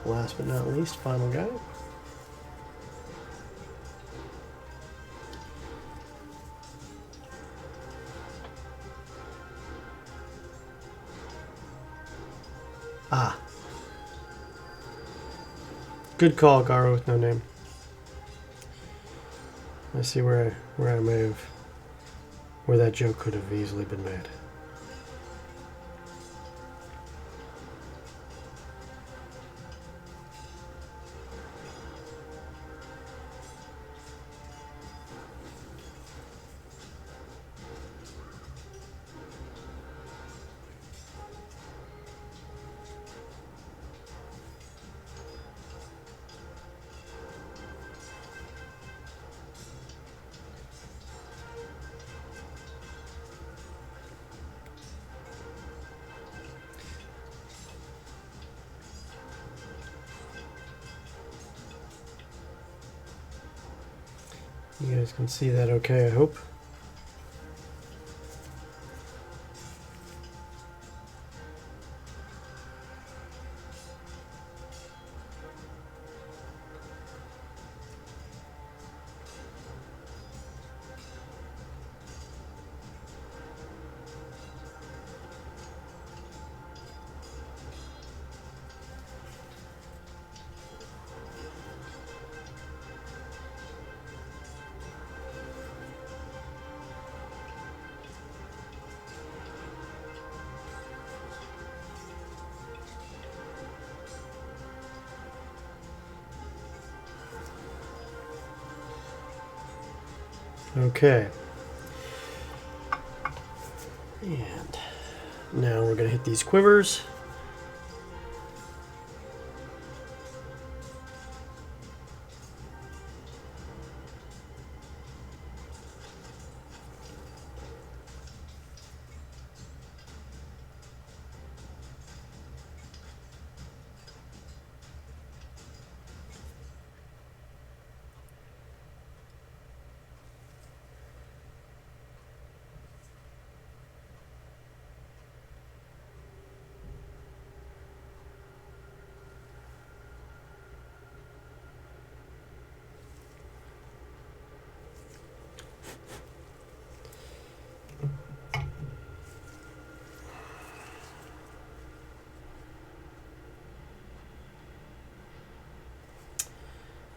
Last but not least, final guy. Ah. Good call, Garo with no name. I see where I may have, where that joke could have easily been made. You guys can see that okay, I hope. Okay. And now we're going to hit these quivers.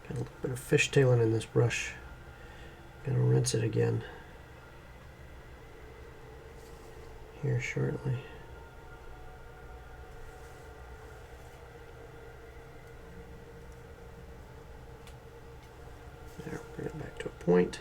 Got a little bit of fishtailing in this brush. Gonna rinse it again here shortly. There, bring it back to a point.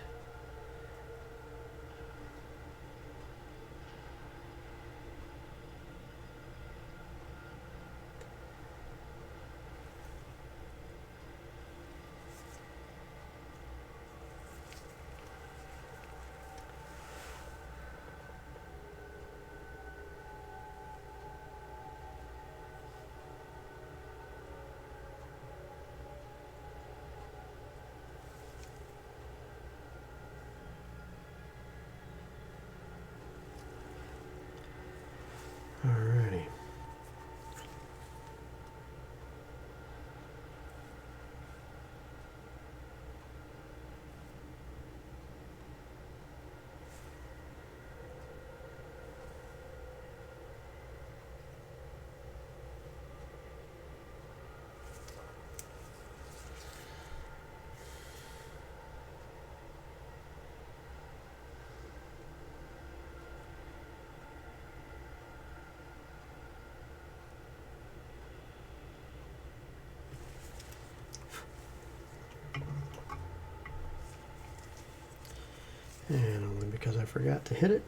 I forgot to hit it.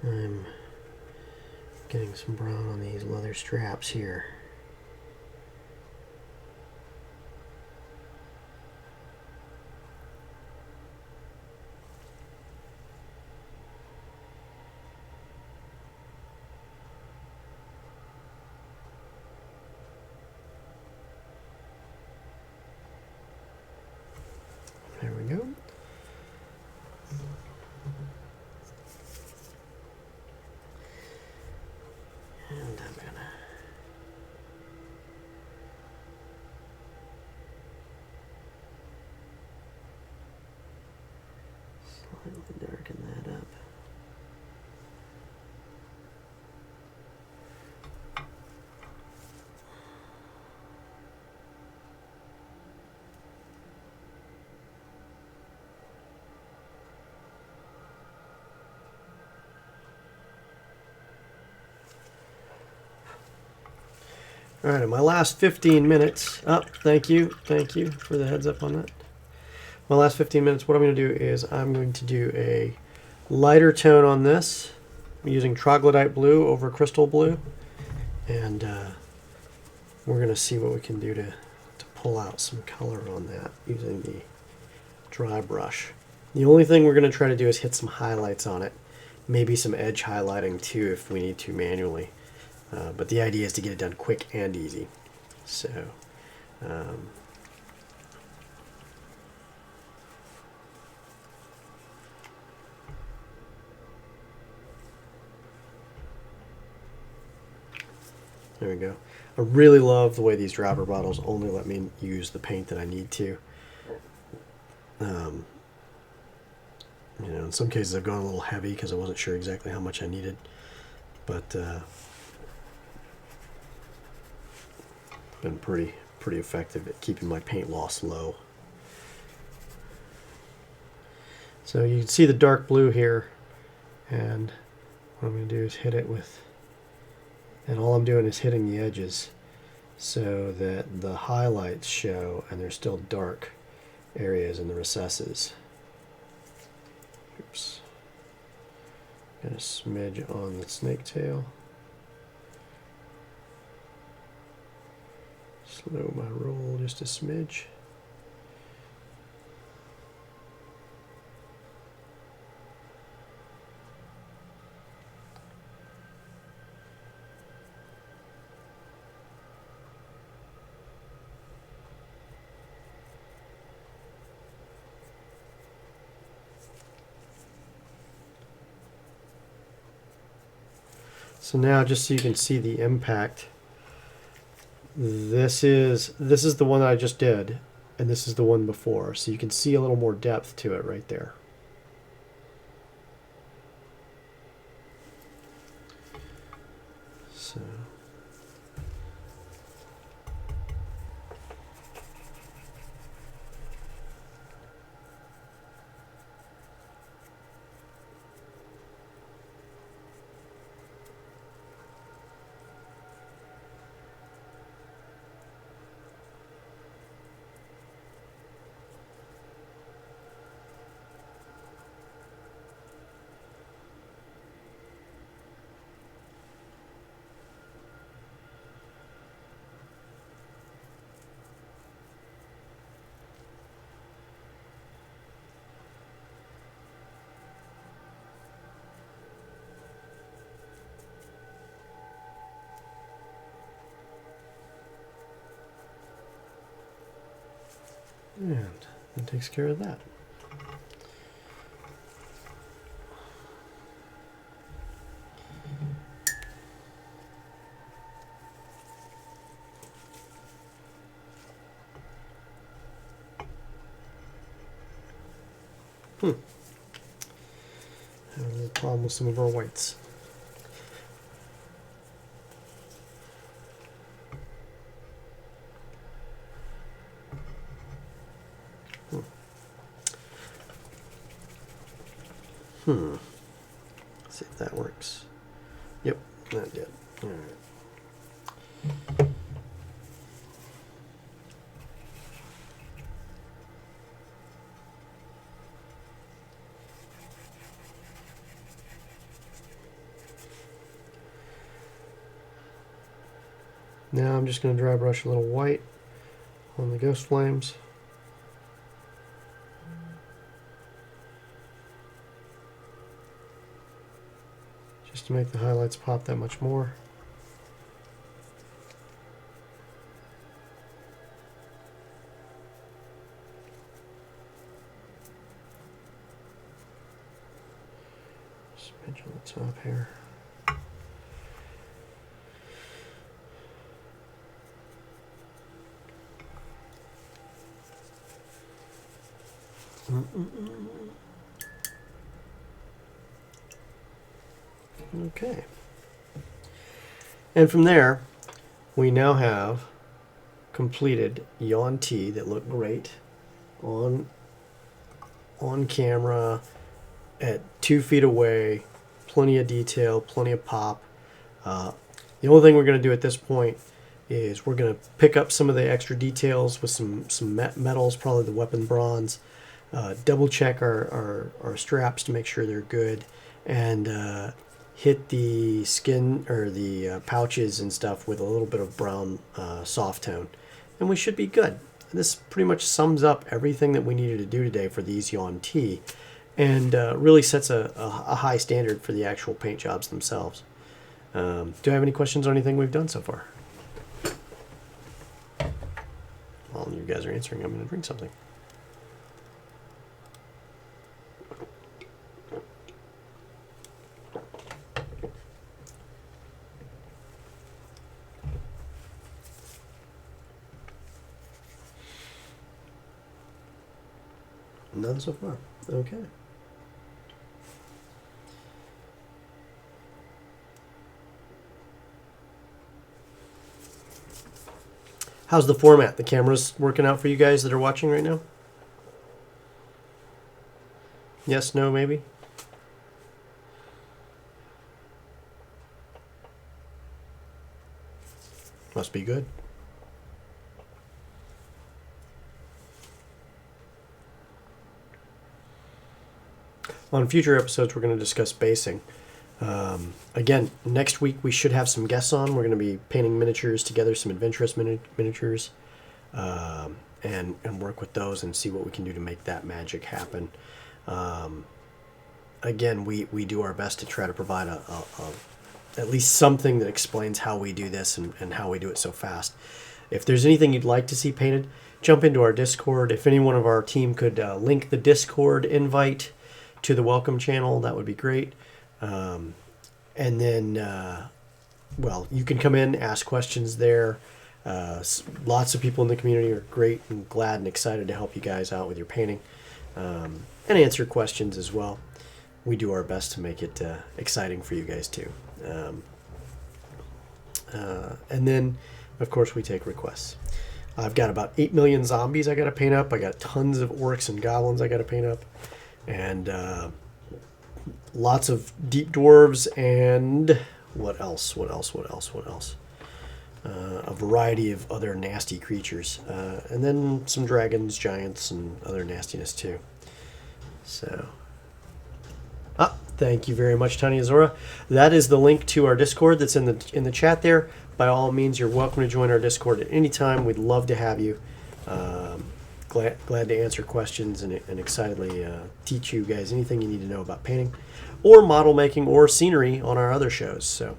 I'm getting some brown on these leather straps here. There we go. And I'm gonna slightly darken that up. All right, in my last 15 minutes, thank you for the heads up on that. My last 15 minutes, what I'm going to do is I'm going to do a lighter tone on this. I'm using Troglodyte blue over crystal blue, and we're going to see what we can do to pull out some color on that using the dry brush. The only thing we're going to try to do is hit some highlights on it, maybe some edge highlighting too if we need to manually. But the idea is to get it done quick and easy. So, there we go. I really love the way these dropper bottles only let me use the paint that I need to. You know, in some cases I've gone a little heavy because I wasn't sure exactly how much I needed. But been pretty effective at keeping my paint loss low. So you can see the dark blue here, and what I'm going to do is hit it with, and all I'm doing is hitting the edges so that the highlights show and there's still dark areas in the recesses. Oops. Got a smidge on the snake tail. Slow my roll just a smidge. So now, just so you can see the impact, this is the one that I just did, and this is the one before. So you can see a little more depth to it right there. So and that takes care of that. Have a little problem with some of our whites. Let's see if that works. Yep, that did. All right. Now I'm just going to dry brush a little white on the ghost flames. Just to make the highlights pop that much more. Smidge on the top here. Okay. And from there, we now have completed Yaun-Ti that look great on camera at 2 feet away. Plenty of detail, plenty of pop. The only thing we're going to do at this point is we're going to pick up some of the extra details with some metals, probably the weapon bronze. Double check our straps to make sure they're good, and hit the skin or the pouches and stuff with a little bit of brown soft tone, and we should be good. This pretty much sums up everything that we needed to do today for these Yaun-Ti, and really sets a high standard for the actual paint jobs themselves. Do I have any questions on anything we've done so far? While you guys are answering, I'm going to drink something. None so far. Okay. How's the format? The camera's working out for you guys that are watching right now? Yes, no, maybe? Must be good. On future episodes, we're going to discuss basing. Again, next week we should have some guests on. We're going to be painting miniatures together, some adventurous miniatures, and work with those and see what we can do to make that magic happen. Again, we do our best to try to provide at least something that explains how we do this and how we do it so fast. If there's anything you'd like to see painted, jump into our Discord. If anyone of our team could link the Discord invite to the welcome channel, that would be great. And then, well, you can come in, ask questions there. Lots of people in the community are great and glad and excited to help you guys out with your painting, and answer questions as well. We do our best to make it exciting for you guys too. And then, of course, we take requests. I've got about 8 million zombies I got to paint up. I got tons of orcs and goblins I got to paint up. And lots of deep dwarves and what else? A variety of other nasty creatures. And then some dragons, giants, and other nastiness too. So, thank you very much, Tanya Zora. That is the link to our Discord that's in the chat there. By all means, you're welcome to join our Discord at any time. We'd love to have you. Glad to answer questions and excitedly teach you guys anything you need to know about painting or model making or scenery on our other shows. So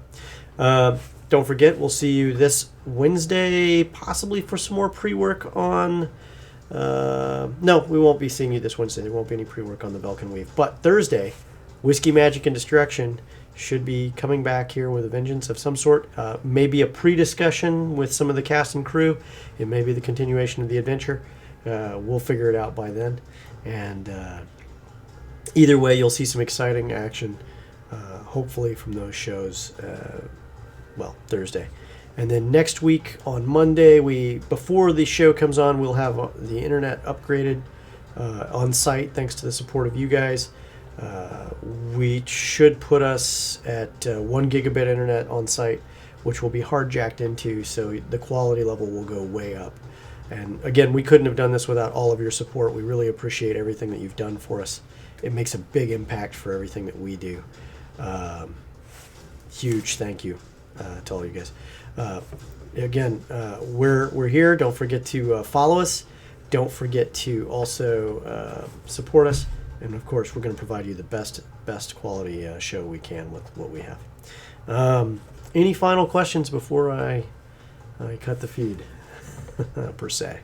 don't forget, we'll see you this Wednesday, possibly for some more pre-work on... no, we won't be seeing you this Wednesday. There won't be any pre-work on the Belkin Weave. But Thursday, Whiskey, Magic, and Destruction should be coming back here with a vengeance of some sort. Maybe a pre-discussion with some of the cast and crew. It may be the continuation of the adventure. We'll figure it out by then. And either way, you'll see some exciting action, hopefully, from those shows, well, Thursday. And then next week on Monday, before the show comes on, we'll have the internet upgraded on site, thanks to the support of you guys. We should put us at 1 gigabit internet on site, which will be hard jacked into, so the quality level will go way up. And again, we couldn't have done this without all of your support. We really appreciate everything that you've done for us. It makes a big impact for everything that we do. Huge thank you to all you guys. Again, we're here. Don't forget to follow us. Don't forget to also support us. And of course, we're going to provide you the best quality show we can with what we have. Any final questions before I cut the feed, per se?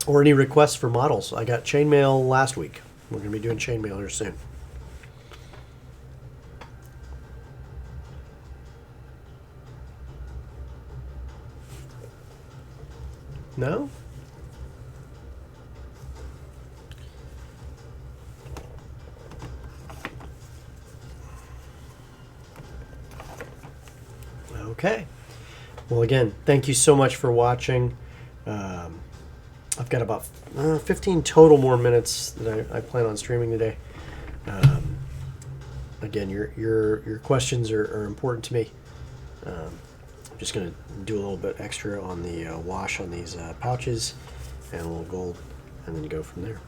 Or any requests for models? I got chainmail last week. We're going to be doing chainmail here soon. No? Okay. Well, again, thank you so much for watching. I've got about 15 total more minutes that I plan on streaming today. Again, your questions are important to me. I'm just going to do a little bit extra on the wash on these pouches and a little gold, and then go from there.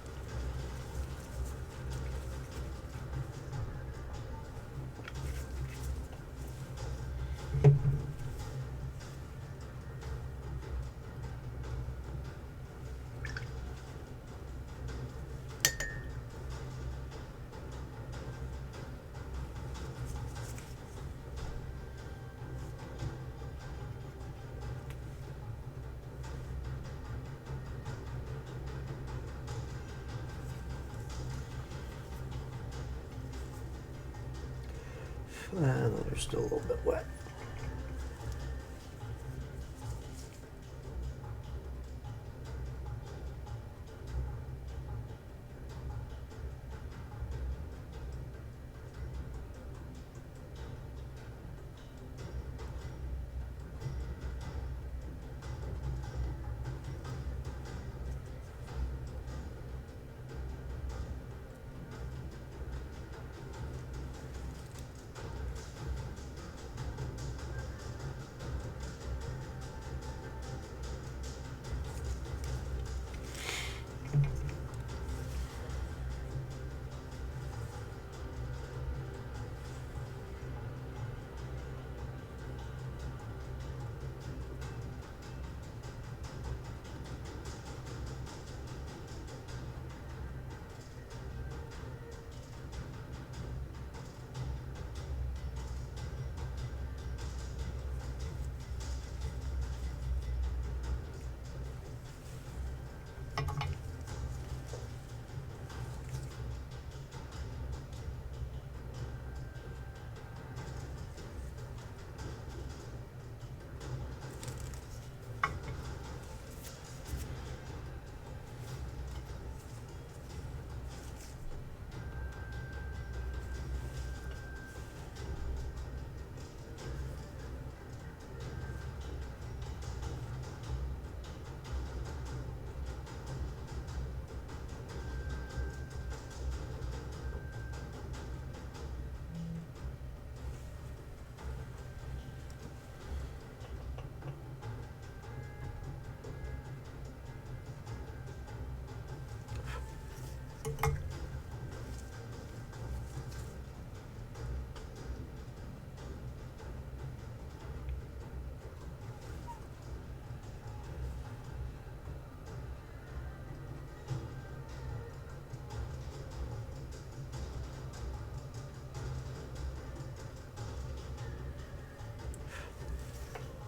They're still a little bit wet.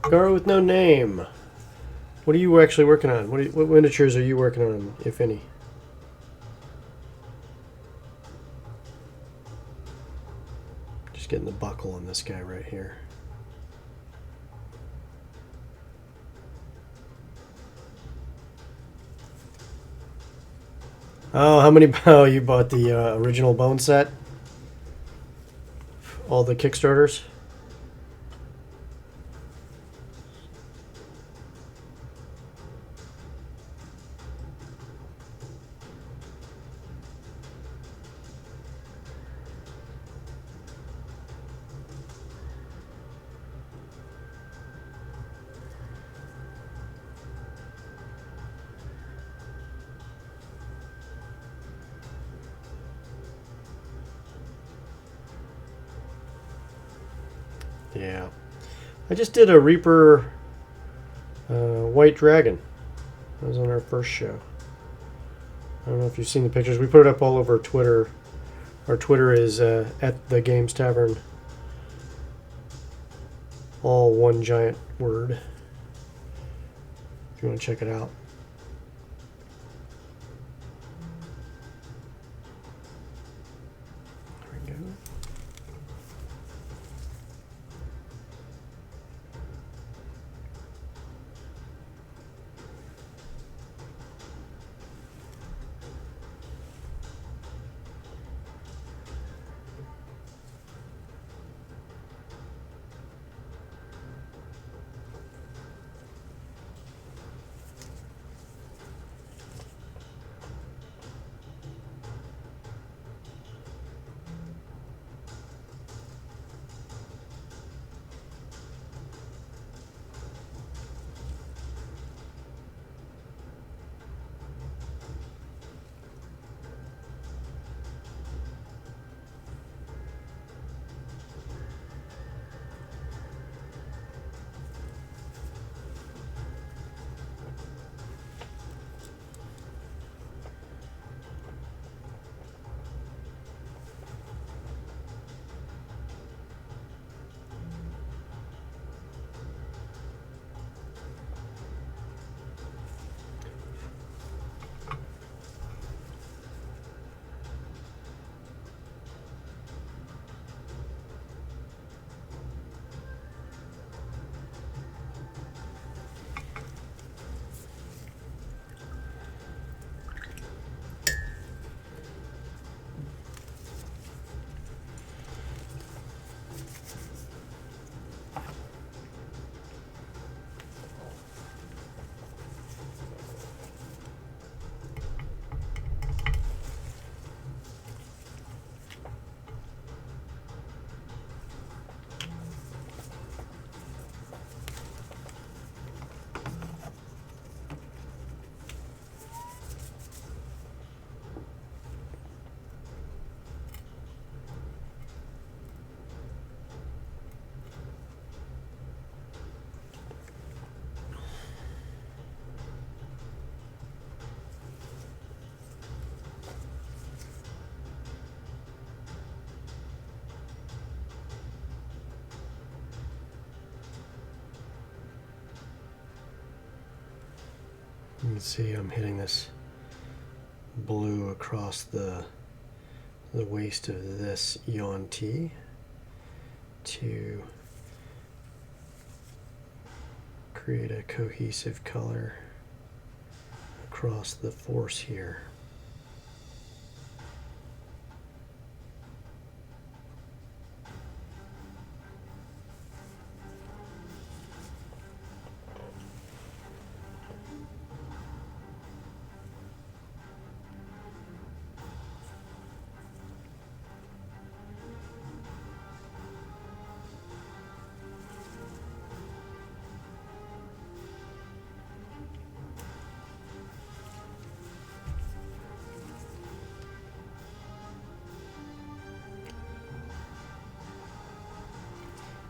Girl with no name. What are you actually working on? What miniatures are you working on, if any? Just getting the buckle on this guy right here. Oh, how many? Oh, you bought the original bone set? All the Kickstarters? Yeah. I just did a Reaper White Dragon. That was on our first show. I don't know if you've seen the pictures. We put it up all over Twitter. Our Twitter is at the Games Tavern. All one giant word. If you want to check it out. There we go. You can see I'm hitting this blue across the waist of this Yaun-Ti to create a cohesive color across the force here.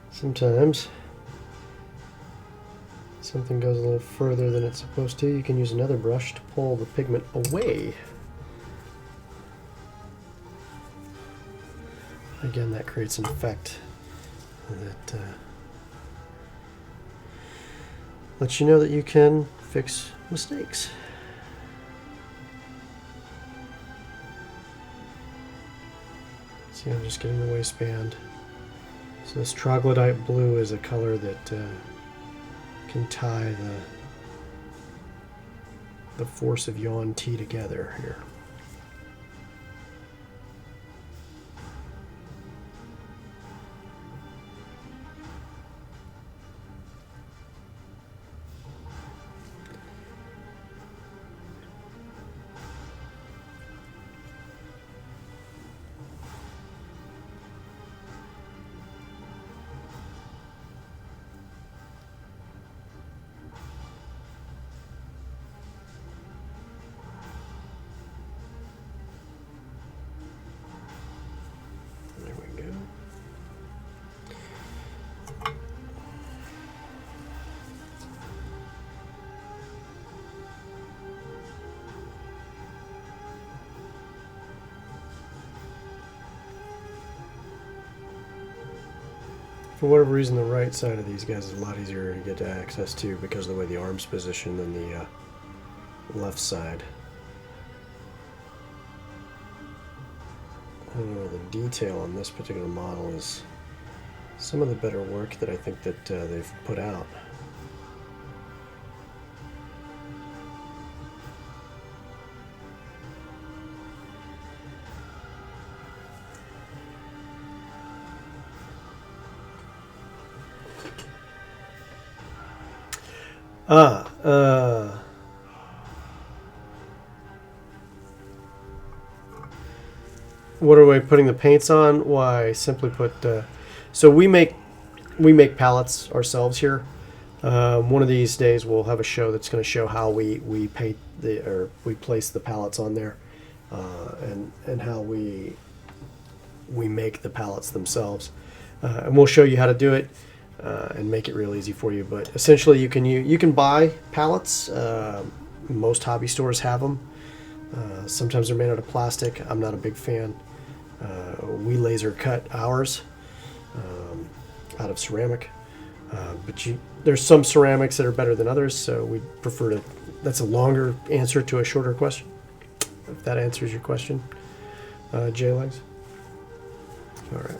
Sometimes something goes a little further than it's supposed to. You can use another brush to pull the pigment away. Again, that creates an effect that lets you know that you can fix mistakes. See, I'm just getting the waistband. So this Troglodyte blue is a color that can tie the force of Yaun-Ti together here. For whatever reason, the right side of these guys is a lot easier to get to access to because of the way the arm's positioned than the left side. I don't know, the detail on this particular model is some of the better work that I think that they've put out. What are we putting the paints on? Why, simply put, so we make palettes ourselves here. One of these days we'll have a show that's going to show how we paint we place the palettes on there, and how we make the palettes themselves, and we'll show you how to do it. And make it real easy for you. But essentially, you can buy pallets. Most hobby stores have them. Sometimes they're made out of plastic. I'm not a big fan. We laser cut ours out of ceramic. But there's some ceramics that are better than others, so we prefer to. That's a longer answer to a shorter question. If that answers your question, J-Legs. All right.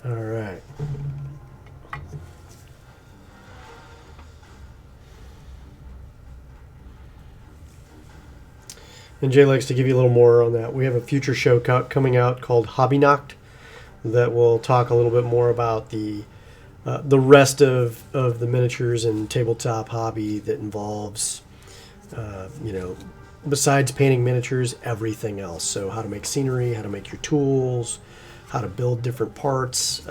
All right. And Jay likes to give you a little more on that. We have a future show coming out called Hobby Knocked that will talk a little bit more about the rest of the miniatures and tabletop hobby that involves, besides painting miniatures, everything else. So how to make scenery, how to make your tools, how to build different parts,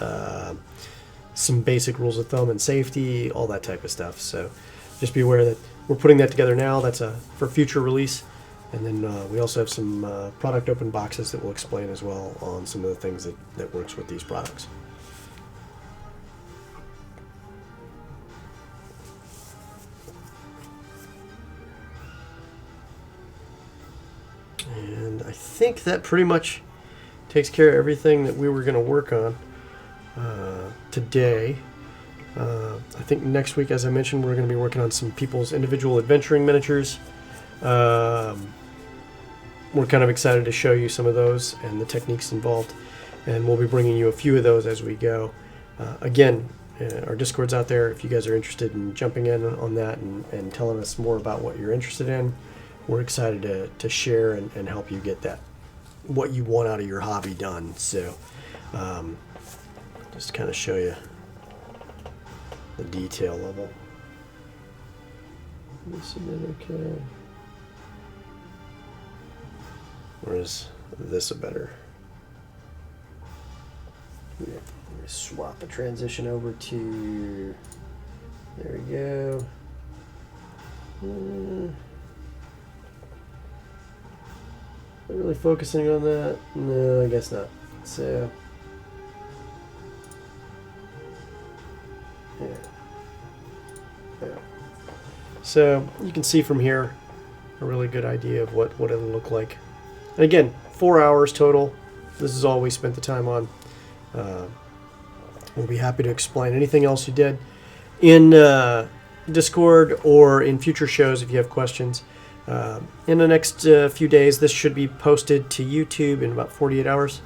some basic rules of thumb and safety, all that type of stuff. So just be aware that we're putting that together now. That's for future release. And then we also have some product open boxes that will explain as well on some of the things that works with these products. And I think that pretty much takes care of everything that we were going to work on today. I think next week, as I mentioned, we're going to be working on some people's individual adventuring miniatures. We're kind of excited to show you some of those and the techniques involved, and we'll be bringing you a few of those as we go. Again, our Discord's out there. If you guys are interested in jumping in on that and telling us more about what you're interested in, we're excited to share and help you get that, what you want out of your hobby done. So just to kind of show you the detail level. Let me submit okay. Or is this a better? Yeah, let me swap the transition over to. There we go. Not really focusing on that. No, I guess not. So. Yeah. So you can see from here a really good idea of what it'll look like. And again, 4 hours total. This is all we spent the time on. We'll be happy to explain anything else you did in Discord or in future shows if you have questions. In the next few days, this should be posted to YouTube in about 48 hours.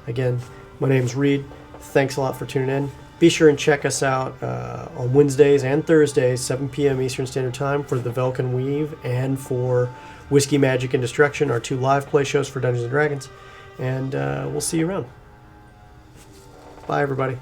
Again, my name's Reid. Thanks a lot for tuning in. Be sure and check us out on Wednesdays and Thursdays, 7 p.m. Eastern Standard Time for the Velkin Weave and for Whiskey, Magic, and Destruction, our 2 live play shows for Dungeons & Dragons. And we'll see you around. Bye, everybody.